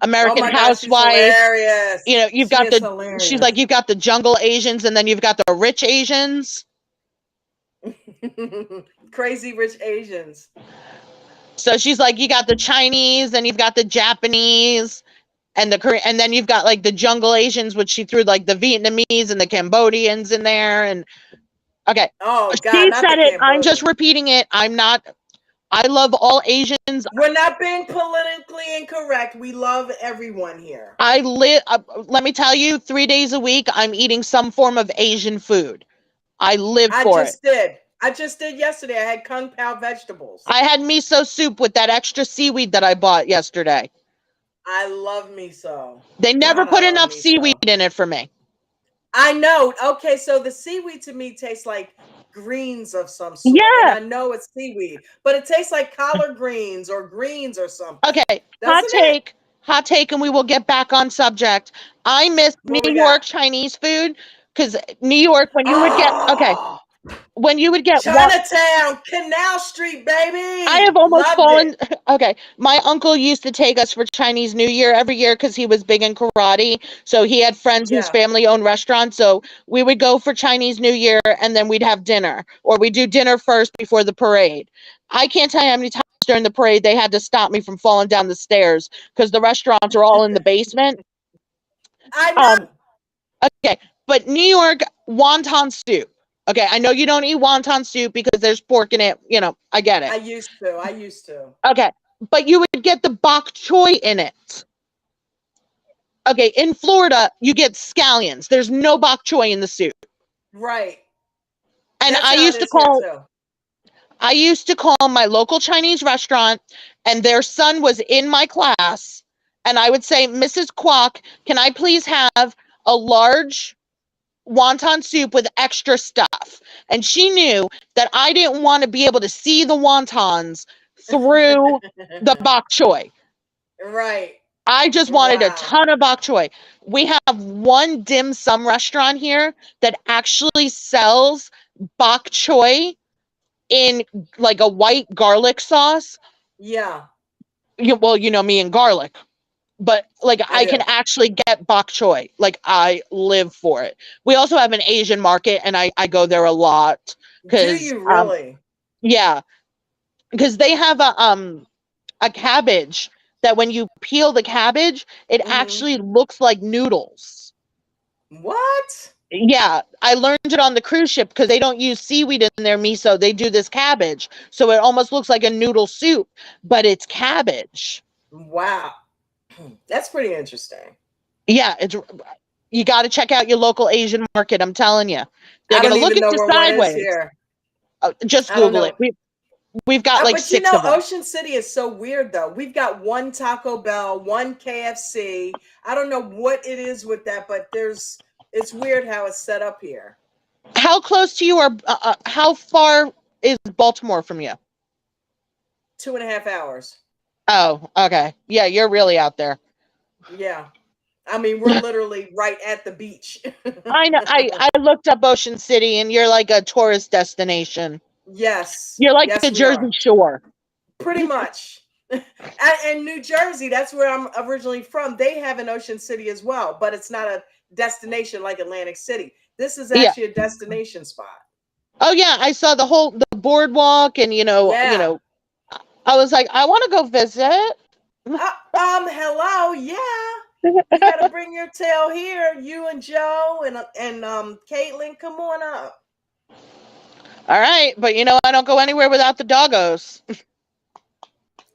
American my gosh, she's Housewife. hilarious. You've She got is she's hilarious. like, you've got the jungle Asians, and then you've got the rich Asians. Crazy rich Asians. So she's like, you got the Chinese, and you've got the Japanese, and the Korean, and then you've got like the jungle Asians, which she threw like the Vietnamese and the Cambodians in there. And okay, Oh she God, not the said it. I'm just Cambodian. repeating it. I'm not. I love all Asians. We're not being politically incorrect. We love everyone here. I live, let me tell you, 3 days a week, I'm eating some form of Asian food. I live I for it. just did. I just did yesterday. I had kung pao vegetables. I had miso soup with that extra seaweed that I bought yesterday. I love miso. They never God, I put love enough seaweed miso. in it for me. I know. Okay, so the seaweed to me tastes like greens of some sort, and Yeah. I know it's seaweed, but it tastes like collard greens or greens or something, Okay. Hot doesn't it? take. Hot take, and we will get back on subject. I miss New What we got? York Chinese food because New York, Oh, when you would get one, Chinatown, Canal Street, I have baby. almost Loved it. fallen. Okay, my uncle used to take us for Chinese New Year every year because he was big in karate. So he had friends whose Yeah. family owned restaurants. So we would go for Chinese New Year and then we'd have dinner, or we do dinner first before the parade. I can't tell you how many times during the parade they had to stop me from falling down the stairs because the restaurants are all in the basement. I Um, know. okay, but New York wonton soup. Okay, I know you don't eat wonton soup because there's pork in it. You know, I get it. I used to. I used to. Okay, but you would get the bok choy in it. Okay, in Florida, you get scallions. There's no bok choy in the soup. Right. And That's how it is here too. I used to call my local Chinese restaurant and their son was in my class and I would say, "Mrs. Kwok, can I please have a large wonton soup with extra stuff?" And she knew that I didn't want to be able to see the wontons through the bok choy. Right. I just wanted a Wow. ton of bok choy. We have one dim sum restaurant here that actually sells bok choy in like a white garlic sauce. Yeah, Well, you know me and garlic, but like I I can do. actually get bok choy. Like I live for it. We also have an Asian market, and I go there a lot Do because you really? yeah, because they have a cabbage that when you peel the cabbage, it Mm-hmm. actually looks like noodles. What? Yeah, I learned it on the cruise ship because they don't use seaweed in their miso. They do this cabbage. So it almost looks like a noodle soup, but it's cabbage. Wow. That's pretty interesting. Yeah, it's you got to check out your local Asian market. I'm telling you, they're I gonna don't look even at know you where one is sideways. here. Just I don't Google know. it. We've got like But you six know, of them. Ocean City is so weird though. We've got one Taco Bell, one KFC. I don't know what it is with that, but it's weird how it's set up here. How close to you are? How far is Baltimore from you? 2.5 hours. Oh, okay. Yeah, you're really out there. Yeah. I mean, we're literally right at the beach. I know. I looked up Ocean City, and you're like a tourist destination. Yes. You're like the Yes, we Jersey are. Shore. Pretty much. And New Jersey, that's where I'm originally from. They have an Ocean City as well, but it's not a destination like Atlantic City. This is Yeah. actually a destination spot. Oh yeah, I saw the boardwalk, and Yeah. I was like, I want to go visit. Hello, yeah. You got to bring your tail here. You and Joe and Caitlin, come on up. All right, but I don't go anywhere without the doggos.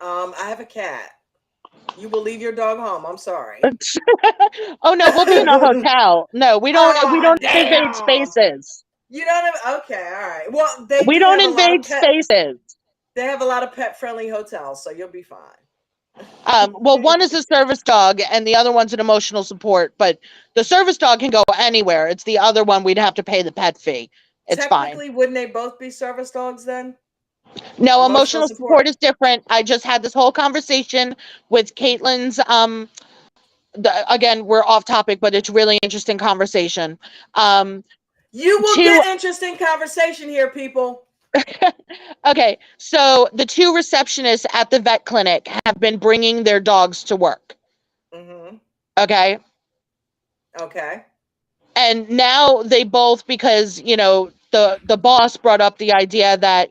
I have a cat. You will leave your dog home. I'm sorry. Oh no, we'll be in a hotel. No, we don't. We Ah, don't invade damn. spaces. You don't have okay, all right. Well, they We do don't have a lot of invade pet. spaces. They have a lot of pet friendly hotels, so you'll be fine. Well, one is a service dog, and the other one's an emotional support. But the service dog can go anywhere. It's the other one we'd have to pay the pet fee. It's fine. Technically, wouldn't they both be service dogs then? No, Emotional emotional support support. is different. I just had this whole conversation with Caitlin's. Again, we're off topic, but it's really interesting conversation. Um, You will two get interesting conversation here, people. Okay, so the two receptionists at the vet clinic have been bringing their dogs to work. Mm-hmm. Okay. Okay. And now they both, because, the boss brought up the idea that,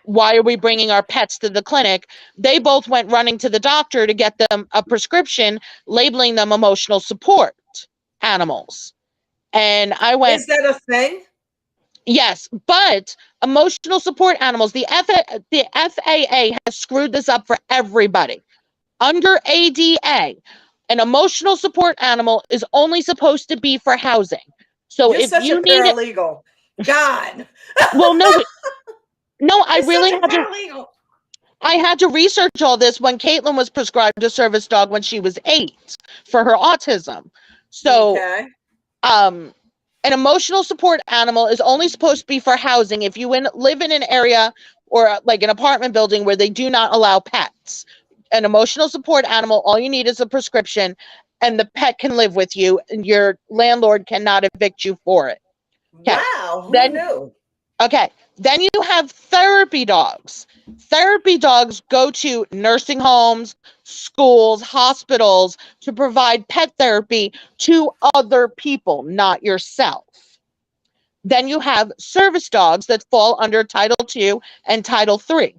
why are we bringing our pets to the clinic? They both went running to the doctor to get them a prescription labeling them emotional support animals. And I went, Is that a thing? Yes, but emotional support animals, the FAA has screwed this up for everybody. Under ADA, an emotional support animal is only supposed to be for housing. So You're if such a you need it, paralegal. God. well, no, no, You're such a paralegal. I had to research all this when Caitlin was prescribed a service dog when she was 8 for her autism. So, Okay. um, an emotional support animal is only supposed to be for housing if you live in an area or like an apartment building where they do not allow pets. An emotional support animal, all you need is a prescription, and the pet can live with you, and your landlord cannot evict you for it. Okay. Wow. Who Then knew? Okay, then you have therapy dogs. Therapy dogs go to nursing homes, schools, hospitals to provide pet therapy to other people, not yourself. Then you have service dogs that fall under Title II and Title III.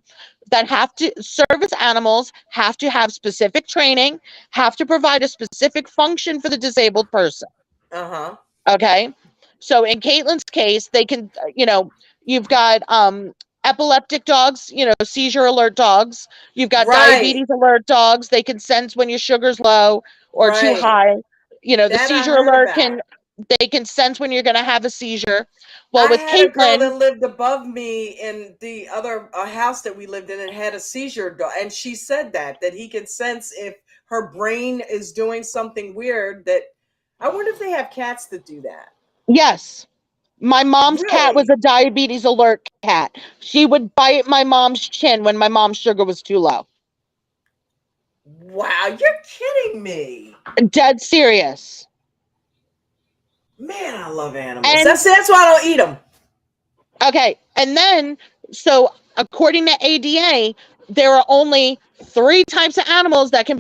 That have to, service animals have to have specific training, have to provide a specific function for the disabled person. Uh-huh. Okay. So in Caitlin's case, they can, you've got epileptic dogs, seizure alert dogs. You've got Right. diabetes alert dogs. They can sense when your sugar's low or too Right. high. The That I seizure heard alert about. they can sense when you're going to have a seizure. Well, I with had a girl Caitlin, that lived above me in the other house that we lived in and had a seizure dog, and she said that he can sense if her brain is doing something weird. That I wonder if they have cats that do that. yes, my mom's cat was Really? a diabetes alert cat. She would bite my mom's chin when my mom's sugar was too low. Wow, you're kidding me. Dead serious. Man, I love animals. And That's why I don't eat them. Okay, and then so according to ADA, there are only four types of animals that can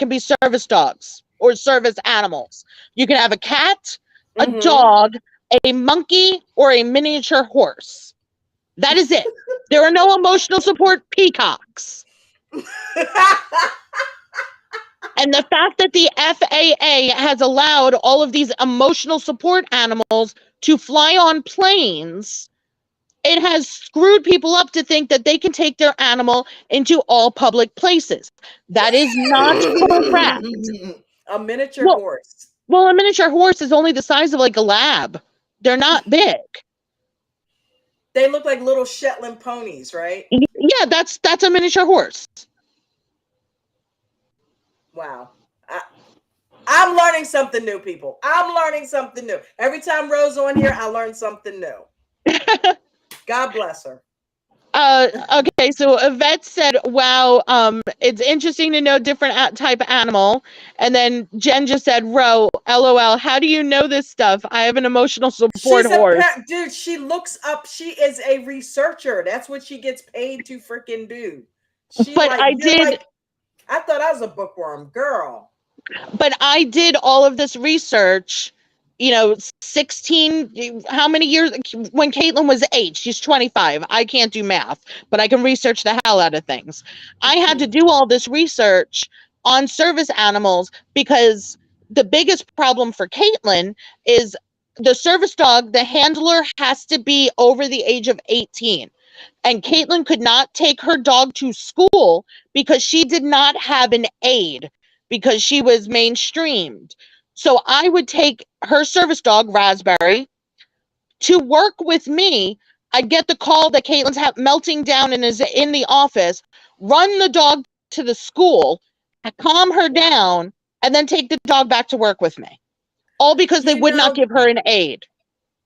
be service dogs or service animals. You can have a cat, a Mm-hmm. dog, a monkey, or a miniature horse. That is it. There are no emotional support peacocks. And the fact that the FAA has allowed all of these emotional support animals to fly on planes, it has screwed people up to think that they can take their animal into all public places. That is not correct. A miniature Well, horse. well, a miniature horse is only the size of like a lab. They're not big. They look like little Shetland ponies, right? Yeah, that's a miniature horse. Wow. I'm learning something new, people. I'm learning something new. Every time Rose on here, I learn something new. God bless her. Okay, so Yvette said, "Wow, it's interesting to know different type of animal." And then Jen just said, "Ro, LOL. How do you know this stuff? I have an emotional support She's a horse." dude. She looks up. She is a researcher. That's what she gets paid to freaking do. But I You're did like, I thought I was a bookworm, girl. but I did all of this research, 16, how many years, when Caitlin was 8, she's 25. I can't do math, but I can research the hell out of things. I had to do all this research on service animals because the biggest problem for Caitlin is the service dog, the handler has to be over the age of 18. And Caitlin could not take her dog to school because she did not have an aide because she was mainstreamed. So I would take her service dog, Raspberry, to work with me. I'd get the call that Caitlin's melting down and is in the office, run the dog to the school, calm her Wow. down, and then take the dog back to work with me. All because they You would not know, give her an aide.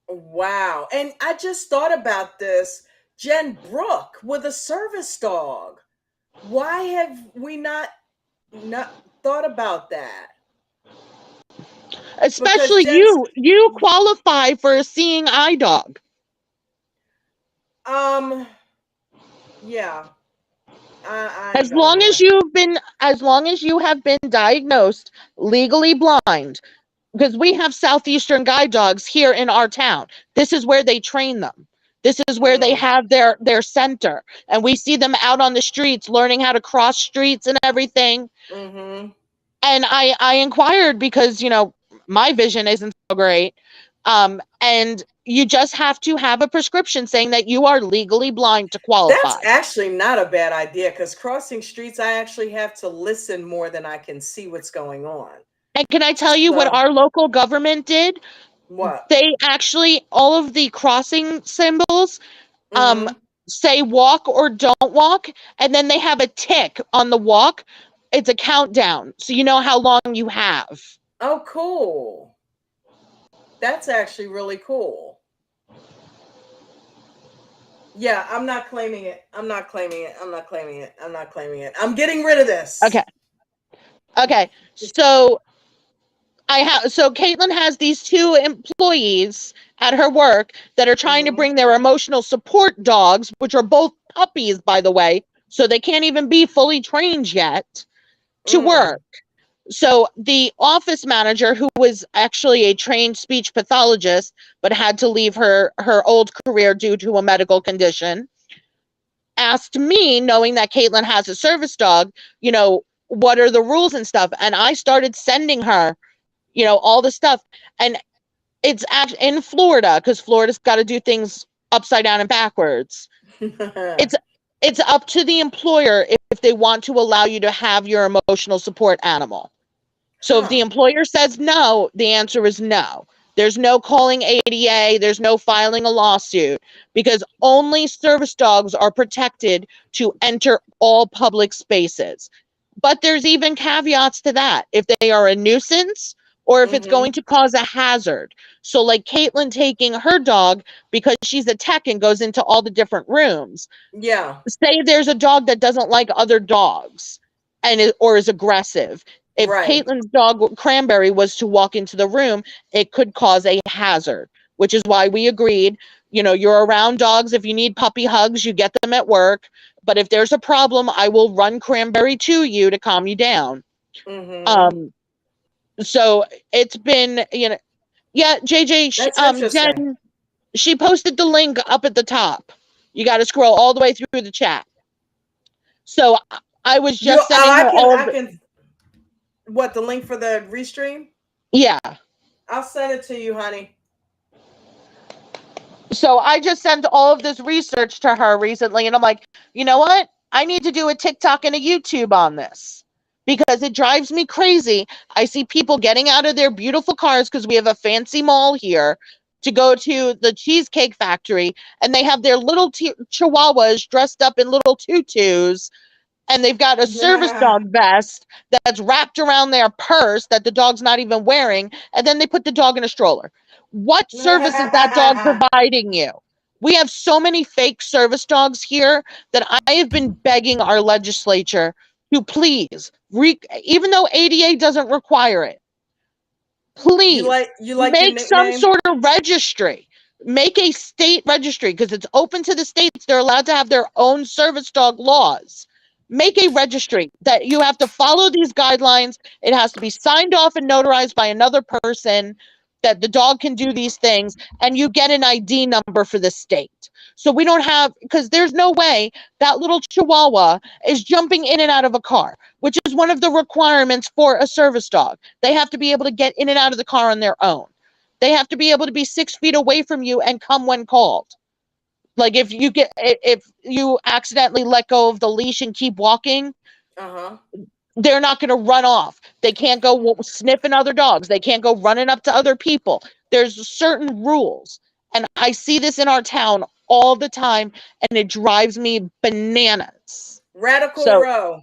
wow. And I just thought about this. Jen Brooke with a service dog. Why have we not thought about that? Because Especially Jen's you qualify for a seeing eye dog. um yeah, I ain't As going long as there. you have been diagnosed legally blind, because we have southeastern guide dogs here in our town. This is where they train them. This is where they Mm, have their center, and we see them out on the streets learning how to cross streets and everything. mm-hmm. And I inquired because my vision isn't so great, and you just have to have a prescription saying that you are legally blind to That's qualify. actually not a bad idea because crossing streets, I actually have to listen more than I can see what's going on. And can I tell you what So, our local government did? what? They actually, all of the crossing symbols um, Mm-hmm. say walk or don't walk, and then they have a tick on the walk. It's a countdown, so you know how long you have. Oh, cool. That's actually really cool. Yeah, I'm not claiming it. I'm not claiming it. I'm not claiming it. I'm not claiming it. I'm getting rid of Okay. this. Okay. So Caitlin has these two employees at her work that are trying to Mm-hmm. bring their emotional support dogs, which are both puppies, by the way, so they can't even be fully trained yet, to Mm. work. So the office manager, who was actually a trained speech pathologist but had to leave her old career due to a medical condition, asked me, knowing that Caitlin has a service dog, what are the rules and stuff. And I started sending her, all the stuff. And it's in Florida, because Florida's got to do things upside down and backwards. It's it's up to the employer if they want to allow you to have your emotional support animal. So if the Huh. employer says no, the answer is no. There's no calling ADA, there's no filing a lawsuit, because only service dogs are protected to enter all public spaces. But there's even caveats to that. If they are a nuisance or if it's Mm-hmm. going to cause a hazard. So like Caitlin taking her dog because she's a tech and goes into all the different rooms. Yeah. Say there's a dog that doesn't like other dogs or is aggressive. If Right. Caitlin's dog Cranberry was to walk into the room, it could cause a hazard, which is why we agreed, you're around dogs. If you need puppy hugs, you get them at work. But if there's a problem, I will run Cranberry to you to calm you down. Mm-hmm. Um, so it's been, yeah, JJ, That's interesting. Jen, she posted the link up at the top. You got to scroll all the way through the chat. So I was You just sending her all of I the, can what, the link for the restream? yeah. I'll send it to you, honey. So I just sent all of this research to her recently, and I'm like, you know what? I need to do a TikTok and a YouTube on this because it drives me crazy. I see people getting out of their beautiful cars because we have a fancy mall here to go to the Cheesecake Factory, and they have their little chihuahuas dressed up in little tutus, and they've got a service dog vest that's wrapped around their purse that the dog's not even wearing, and then they put the dog in a stroller. What service is that dog providing you? We have so many fake service dogs here that I have been begging our legislature to please, even though ADA doesn't require it, please you like your make some nickname? sort of registry. Make a state registry because it's open to the states. They're allowed to have their own service dog laws. Make a registry that you have to follow these guidelines. It has to be signed off and notarized by another person that the dog can do these things, and you get an ID number for the state. So we don't have, because there's no way that little chihuahua is jumping in and out of a car, which is one of the requirements for a service dog. They have to be able to get in and out of the car on their own. They have to be able to be 6 feet away from you and come when called. Like if you accidentally let go of the leash and keep walking, Uh-huh. they're not going to run off. They can't go sniffing other dogs. They can't go running up to other people. There's certain rules. And I see this in our town all the time, and it drives me bananas. Radical So Row.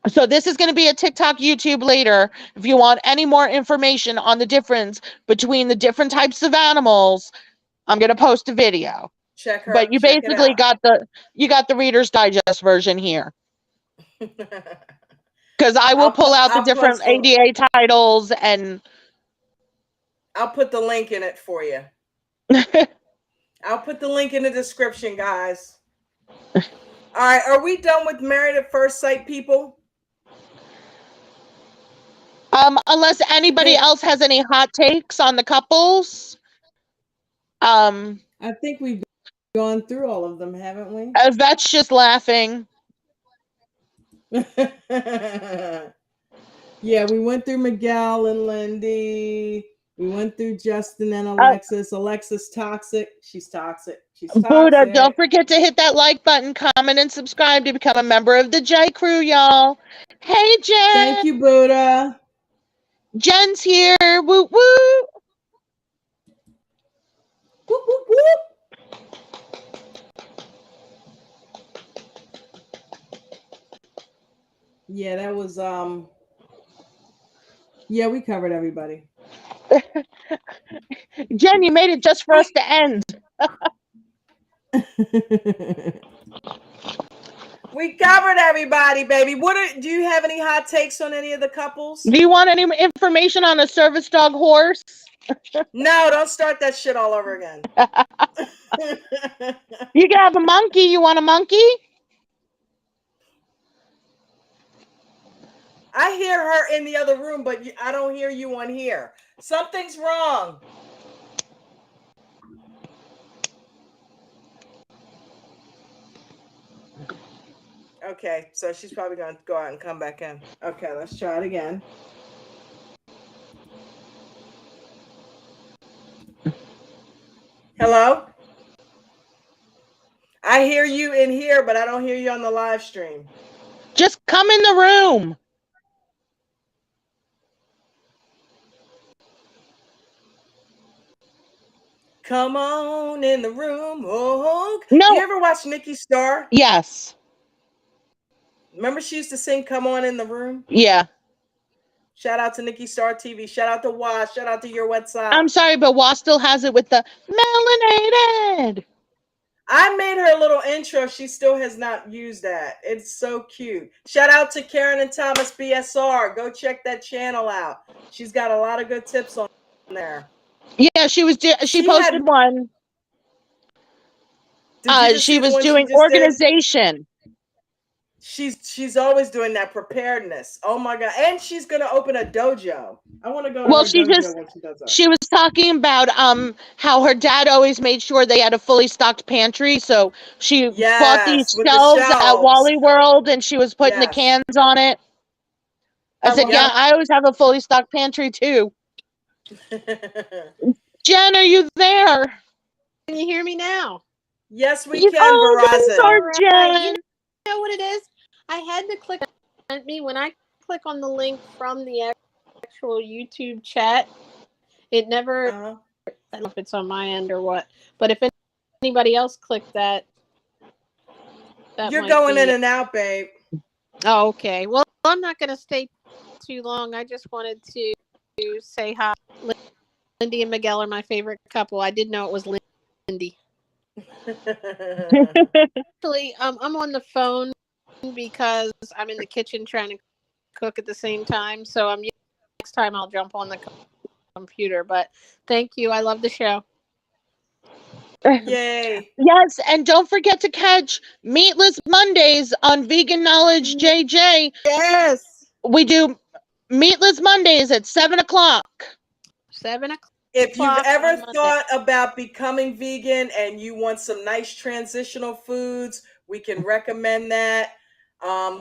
So this is going to be a TikTok, YouTube later. If you want any more information on the difference between the different types of animals, I'm going to post a video. But you Check it basically out. got the Reader's Digest version here. Because I will pull out the I'll different post ADA titles and I'll put the link in it for you. I'll put the link in the description, guys. All right, are we done with Married at First Sight, people? unless anybody Think else has any hot takes on the couples. I think we've gone through all of them, haven't we? Vet's just laughing. Yeah, we went through Miguel and Lindy. We went through Justin and Alexis. Alexis toxic. She's toxic. She's Buddha, toxic. don't forget to hit that like button, comment, and subscribe to become a member of the J Crew, y'all. Hey, Jen. Thank you, Buddha. Jen's here. Woo woo. Whoop, whoop, whoop. Yeah, that was yeah, we covered everybody. Jen, you made it just for us to end. We covered everybody, baby. Do you have any hot takes on any of the couples? Do you want any information on a service dog horse? No, don't start that shit all over again. You can have a monkey. You want a monkey? I hear her in the other room, but I don't hear you on here. Something's wrong. Okay, so she's probably going to go out and come back in. Okay, let's try it again. Hello? I hear you in here, but I don't hear you on the live stream. Just come in the room. Come on in the room. Oh, no. You ever watch Nikki Starr? Yes. Remember she used to sing Come On in the Room? Yeah. Shout out to Nikki Starr TV. Shout out to Wash. Shout out to Your What's Up. I'm sorry, but Wash still has it with the melanated. I made her a little intro. She still has not used that. It's so cute. Shout out to Karen and Thomas BSR. Go check that channel out. She's got a lot of good tips on there. Yeah, she posted one. She was doing organization. She's always doing that preparedness. Oh my god! And she's gonna open a dojo. I want to go. Well, to her dojo when she does that. She was talking about how her dad always made sure they had a fully stocked pantry. So she bought these shelves at Wally World, and she was putting the cans on it. I said, yeah, I always have a fully stocked pantry too. Jen, are you there? Can you hear me now? Yes, we can, Verizon. Jen. You know what it is? I had to click on me when I click on the link from the actual YouTube chat. It never. I don't know if it's on my end or what, but if anybody else clicked that you're going in and out, babe. Oh, okay. Well, I'm not going to stay too long. I just wanted to say hi. Lindy and Miguel are my favorite couple. I did know it was Lindy. Actually, I'm on the phone because I'm in the kitchen trying to cook at the same time. So next time I'll jump on the computer. But thank you. I love the show. Yay. Yes, and don't forget to catch Meatless Mondays on Vegan Knowledge JJ. Yes. We do Meatless Mondays at 7 o'clock. 7 o'clock. If you've ever thought about becoming vegan and you want some nice transitional foods, we can recommend that.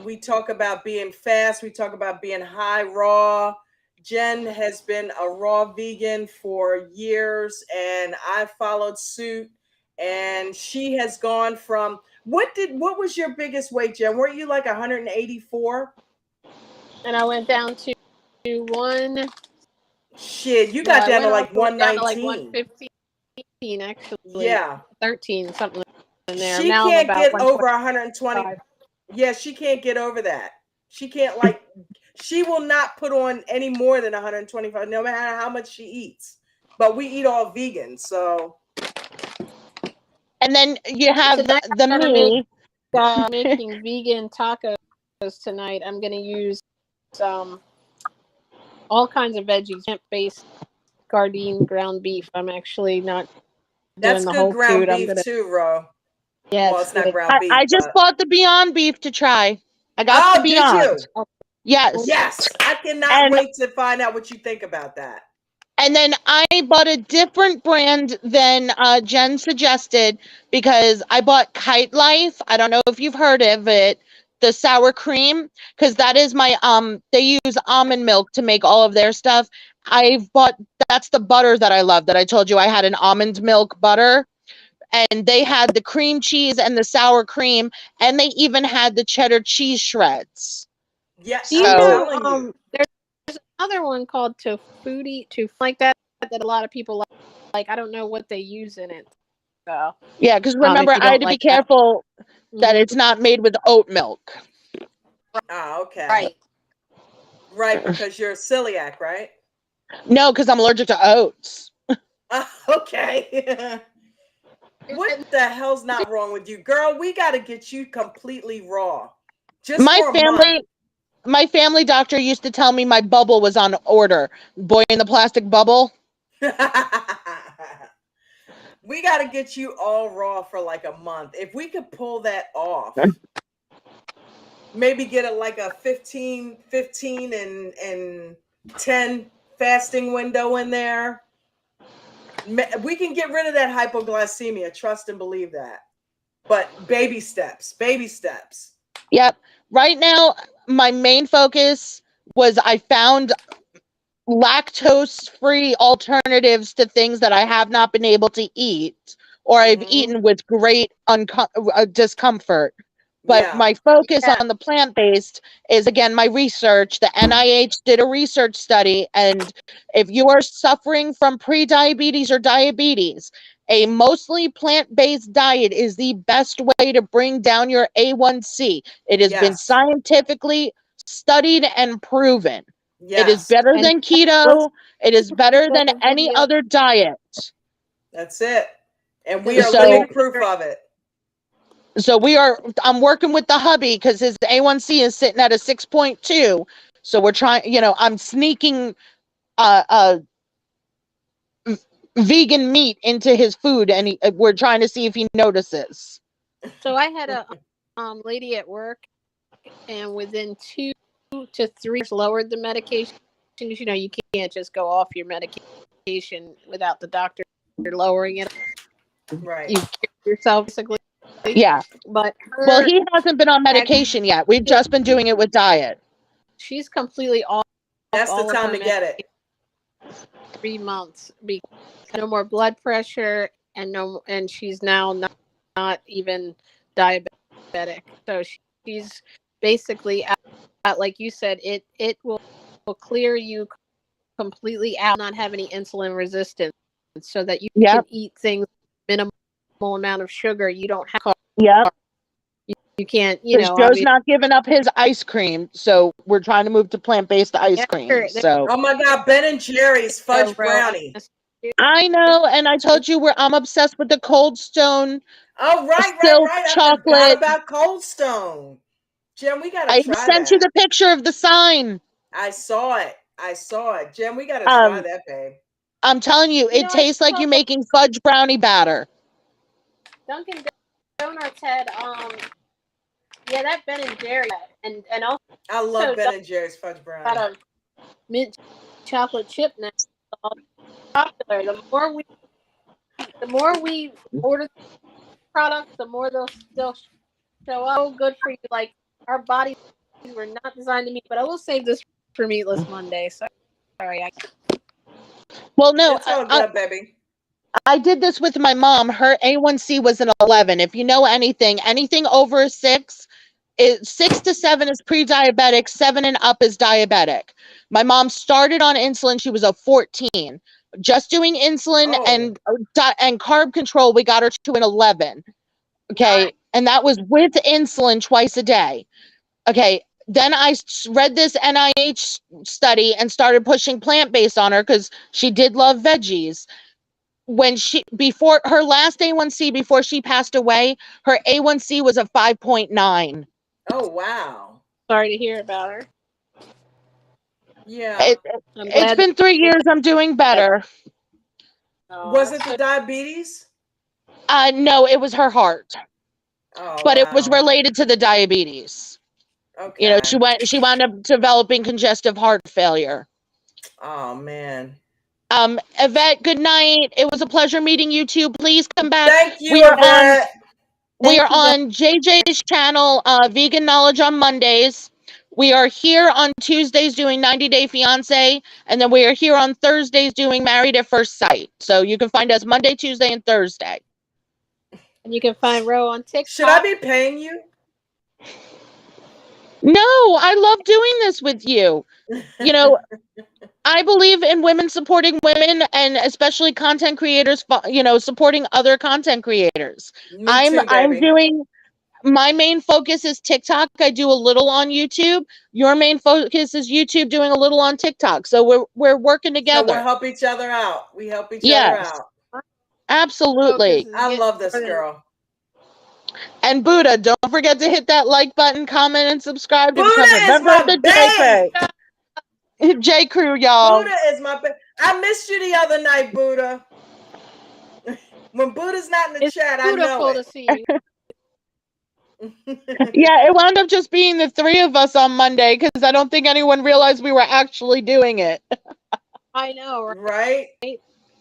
We talk about being fast. We talk about being high raw. Jen has been a raw vegan for years, and I followed suit. And she has gone from what was your biggest weight, Jen? Were you like 184? And I went down to one. Shit, you got down to like 119. Down to like 115, actually. Yeah. 13, something in there. She now can't get over 120. Yeah, she can't get over that. She can't she will not put on any more than 125, no matter how much she eats. But we eat all vegan, so. And then you have the me. Making vegan tacos tonight. I'm going to use all kinds of veggies, plant-based Gardein ground beef. I'm actually not That's doing the good whole ground food. beef too, Ro. Yes. Well, it's not ground beef. I just bought the Beyond Beef to try. I got the Beyond. Did you? Yes. Yes. I cannot wait to find out what you think about that. And then I bought a different brand than Jen suggested because I bought Kite Life. I don't know if you've heard of it. The sour cream, because that is my they use almond milk to make all of their stuff. I've bought, that's the butter that I love, that I told you I had an almond milk butter, and they had the cream cheese and the sour cream, and they even had the cheddar cheese shreds. Yeah, Do you I'm So telling you. there's another one called tofuti, like that a lot of people like. I don't know what they use in it. So, yeah, because remember, if you I had don't to be like that. careful that Mhm. it's not made with oat milk. Oh, okay. Right. Right, because you're a celiac, right? No, because I'm allergic to oats. Okay. What the hell's not wrong with you, girl? We got to get you completely raw, just My for a month. family, my family doctor used to tell me my bubble was on order. Boy in the plastic bubble. We got to get you all raw for like a month. If we could pull that off, maybe get it like a 15 and 10 fasting window in there. We can get rid of that hypoglycemia. Trust and believe that. But baby steps, baby steps. Yep. Right now, my main focus was I found lactose-free alternatives to things that I have not been able to eat, or I've Mm-hmm. eaten with great discomfort. But Yeah. my focus Yeah. on the plant-based is, again, my research. The NIH did a research study, and if you are suffering from pre-diabetes or diabetes, a mostly plant-based diet is the best way to bring down your A1C. It has been Yes. scientifically studied and proven. It is Yes. better And than listen keto. It is to better than the any video. other diet. That's it. And we The are So living proof of it. I'm working with the hubby because his A1C is sitting at a 6.2. So we're trying, I'm sneaking vegan meat into his food, and we're trying to see if he notices. So I had a lady at work, and within 2 to 3 years, lowered the medication. You can't just go off your medication without the doctor lowering it. Right. You cure yourself basically. Yeah. But Well, her he hasn't been on actually, medication yet. We've just been doing it with diet. she's completely off That's the all of time her to medication get it. 3 months because no more blood pressure and she's now not even diabetic. So she's basically out, like you said, it will clear you completely out, not have any insulin resistance, so that you can Yep. eat things minimal amount of sugar. You don't have Yep. you can't Because Joe's obviously. not giving up his ice cream. So we're trying to move to plant-based ice cream. So Oh my God, Ben and Jerry's fudge brownie. I know, and I told you I'm obsessed with the Cold Stone Oh, silk right. I forgot chocolate. about Cold Stone. Jim, we gotta I try sent you that. the picture of the sign. I saw it. I saw it. Jim, we gotta try Um, that, babe. I'm telling you, it I tastes like saw you're making fudge brownie batter. Dunkin' Donuts had that Ben and Jerry and I love also Ben and Jerry's fudge got brownie. a mint chocolate chip now. Popular. The more we order products, the more they'll show up. So good for you. Like, our bodies were not designed to meet, but I will save this for Meatless Monday. So sorry. Well, no, It's all good, baby. I did this with my mom. Her A1C was an 11. If you know anything over a 6, 6 to 7 is pre-diabetic, 7 and up is diabetic. My mom started on insulin. She was a 14. Just doing insulin Oh, and carb control, we got her to an 11. Okay. Nice. And that was with insulin twice a day. Okay. Then I read this NIH study and started pushing plant-based on her because she did love veggies. Before her last A1C, before she passed away, her A1C was a 5.9. oh wow. Sorry to hear about her. Yeah. I'm It's glad been 3 years. I'm doing better. Was it the diabetes? No, it was her heart, Oh but it was wow. related to the diabetes. Okay. She wound up developing congestive heart failure. Oh man. Yvette, good night. It was a pleasure meeting you two. Please come back. Thank We you, are on Yvette. we Thank are you, guys. on JJ's channel, Vegan Knowledge on Mondays. We are here on Tuesdays doing 90 Day Fiance, and then we are here on Thursdays doing Married at First Sight. So you can find us Monday, Tuesday, and Thursday. And you can find Ro on TikTok. Should I be paying you? No, I love doing this with you. You know, I believe in women supporting women, and especially content creators, supporting other content creators. Me too, I'm baby. doing, my main focus is TikTok. I do a little on YouTube. Your main focus is YouTube, doing a little on TikTok. So we're working So together. we'll help each other out. We help each other Yes, out. absolutely. I love this girl. And Buddha, don't forget to hit that like button, comment, and subscribe to Buddha become a is member of my the J babe. J Crew, y'all. Buddha is my babe. I missed you the other night, Buddha. When Buddha's not in the chat, I know it. To see you. Yeah, it wound up just being the three of us on Monday because I don't think anyone realized we were actually doing it. I know, right?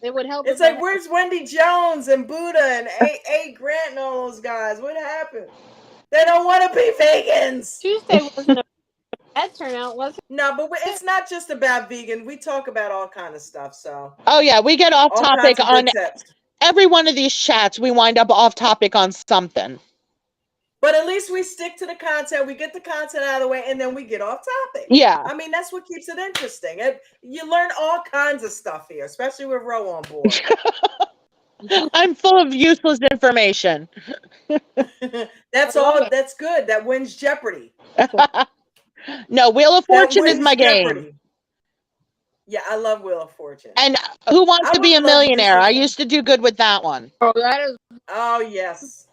It would help. It's like, where's Wendy Jones and Buddha and A. Grant and all those guys? What happened? They don't want to be vegans. Tuesday wasn't a bad turnout, was it? No, but it's not just about vegan. We talk about all kind of stuff. So. Oh yeah, we get off topic on tips. Every one of these chats. We wind up off topic on something. But at least we stick to the content. We get the content out of the way, and then we get off topic. Yeah. I mean, that's what keeps it interesting. You learn all kinds of stuff here, especially with Ro on board. I'm full of useless information. That's all. That's good. That wins Jeopardy. No, Wheel of Fortune is my game. Yeah, I love Wheel of Fortune. And Who Wants to Be a Millionaire? I used to do good with that one. Oh, that is. Oh, yes.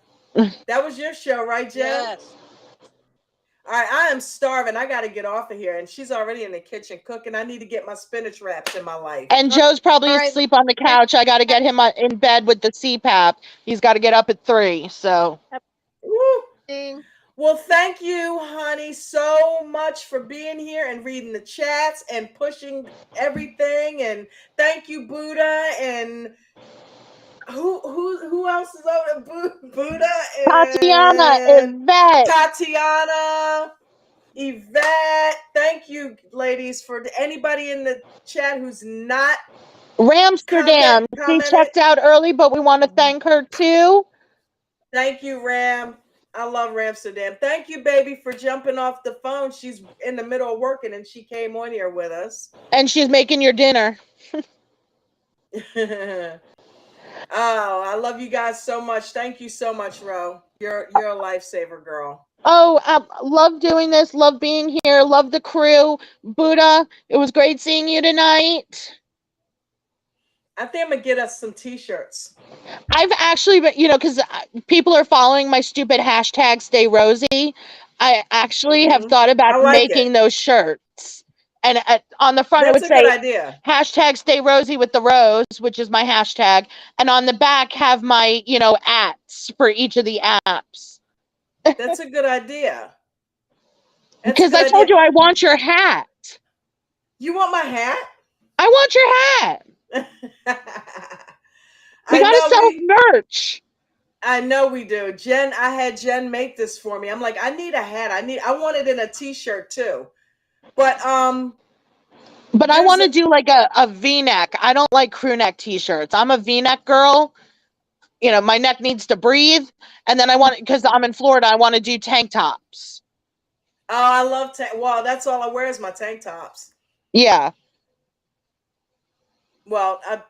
That was your show, right, Jen? Yes. All right, I am starving. I got to get off of here. And she's already in the kitchen cooking. I need to get my spinach wraps in my life. And Joe's probably asleep on the couch. I got to get him in bed with the CPAP. He's got to get up at 3. So. Woo. Well, thank you, honey, so much for being here and reading the chats and pushing everything. And thank you, Buddha. And who else is over? Buddha and Tatiana, Yvette. Thank you, ladies, for anybody in the chat who's not Ramsterdam. She checked out early, but we want to thank her too. Thank you, Ram. I love Ramsterdam. Thank you, baby, for jumping off the phone. She's in the middle of working and she came on here with us. And she's making your dinner. Oh, I love you guys so much. Thank you so much, Ro. You're a lifesaver, girl. Oh, I love doing this. Love being here. Love the crew. Buddha, it was great seeing you tonight. I think I'm going to get us some t-shirts. I've actually been, because people are following my stupid hashtag Stay Rosy. I actually have thought about making those shirts. And on the front, That's it would say, good idea. Hashtag Stay Rosy with the Rose, which is my hashtag. And on the back, have my, ats for each of the apps. That's a good idea. Because I told you I want your hat. You want my hat? I want your hat. We gotta sell merch. I know we do. Jen, I had Jen make this for me. I'm like, I need a hat. I want it in a t-shirt too. But I want to do like a V-neck. I don't like crew neck t-shirts. I'm a V-neck girl. My neck needs to breathe. And then because I'm in Florida, I want to do tank tops. Oh, I love well, that's all I wear is my tank tops. Yeah. Well, I'm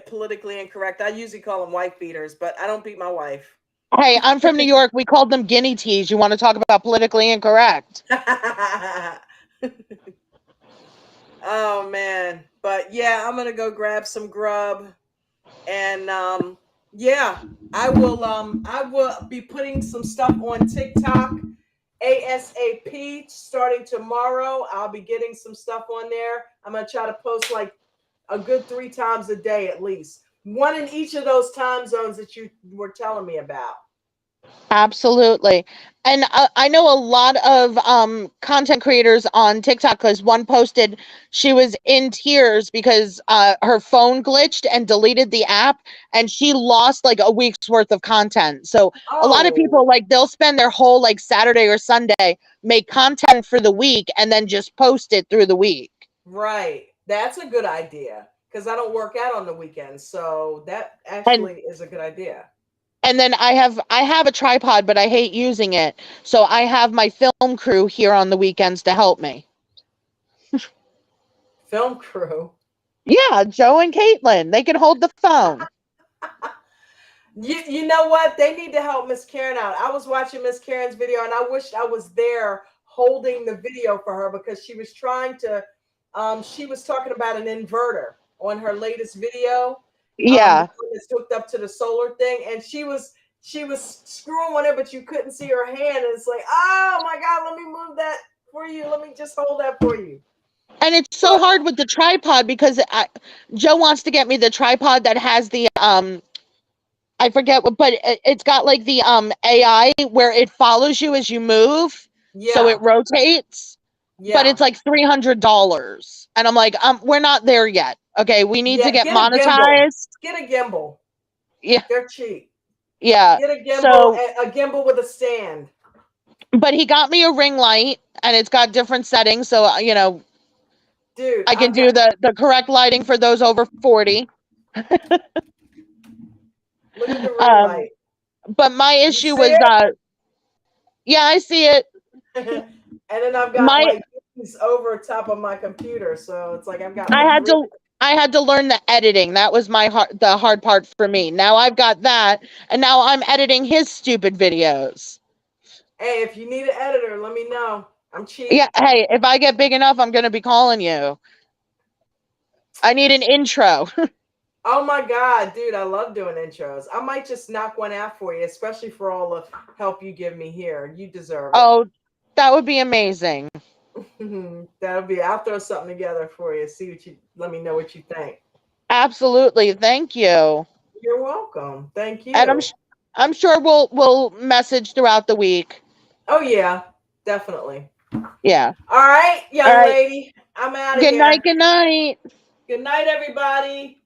politically incorrect. I usually call them wife beaters, but I don't beat my wife. Hey, I'm from New York. We called them guinea teas. You want to talk about politically incorrect? Oh, man. But yeah, I'm going to go grab some grub. And yeah, I will be putting some stuff on TikTok ASAP starting tomorrow. I'll be getting some stuff on there. I'm going to try to post like a good 3 times a day at least. One in each of those time zones that you were telling me about. Absolutely. And I know a lot of content creators on TikTok because one posted she was in tears because her phone glitched and deleted the app and she lost like a week's worth of content. So a lot of Oh, people like they'll spend their whole like Saturday or Sunday, make content for the week and then just post it through the week. right. That's a good idea because I don't work out on the weekends. So that And actually is a good idea. then I have a tripod, but I hate using it. So I have my film crew here on the weekends to help me. Film crew. Yeah, Joe and Caitlin, they can hold the phone. You know what? They need to help Miss Karen out. I was watching Miss Karen's video and I wished I was there holding the video for her because she was trying to she was talking about an inverter on her latest video. The Yeah. one that's hooked up to the solar thing and she was screwing on it, but you couldn't see her hand. And it's like, oh my god, let me move that for you. Let me just hold that for you. And it's so But hard with the tripod because Joe wants to get me the tripod that has the I forget what, but it's got like the AI where it follows you as you move, so it yeah, rotates. But yeah, it's like $300, and I'm like, we're not there yet. Okay, we need to yeah. get Get a gimbal. monetized. Get a gimbal. Yeah, They're cheap. yeah. Get So, a gimbal with a stand. but he got me a ring light, and it's got different settings, so Dude, I can I've got do the correct lighting for those over 40. look at the ring Um, light. but my You issue see was yeah, I see it. it? And then I've got My like these over top of my computer. So it's like I've got I like had three. to I had to learn the editing. That was the hard part for me. Now I've got that, and now I'm editing his stupid videos. Hey, if you need an editor, let me know. I'm Yeah, cheap. hey, if I get big enough, I'm gonna be calling you. I need an intro. Oh my God, dude, I love doing intros. I might just knock one out for you, especially for all the help you give me here. You deserve it. Oh, that would be amazing. That'll be, I'll throw something together for you. See what you, let me know what you think. Absolutely. Thank you. You're welcome. Thank And you. I'm sure we'll message throughout the week. Oh, yeah, definitely. Yeah. All right, All young right. lady, I'm out of Good night. here. Good night. Good night, everybody.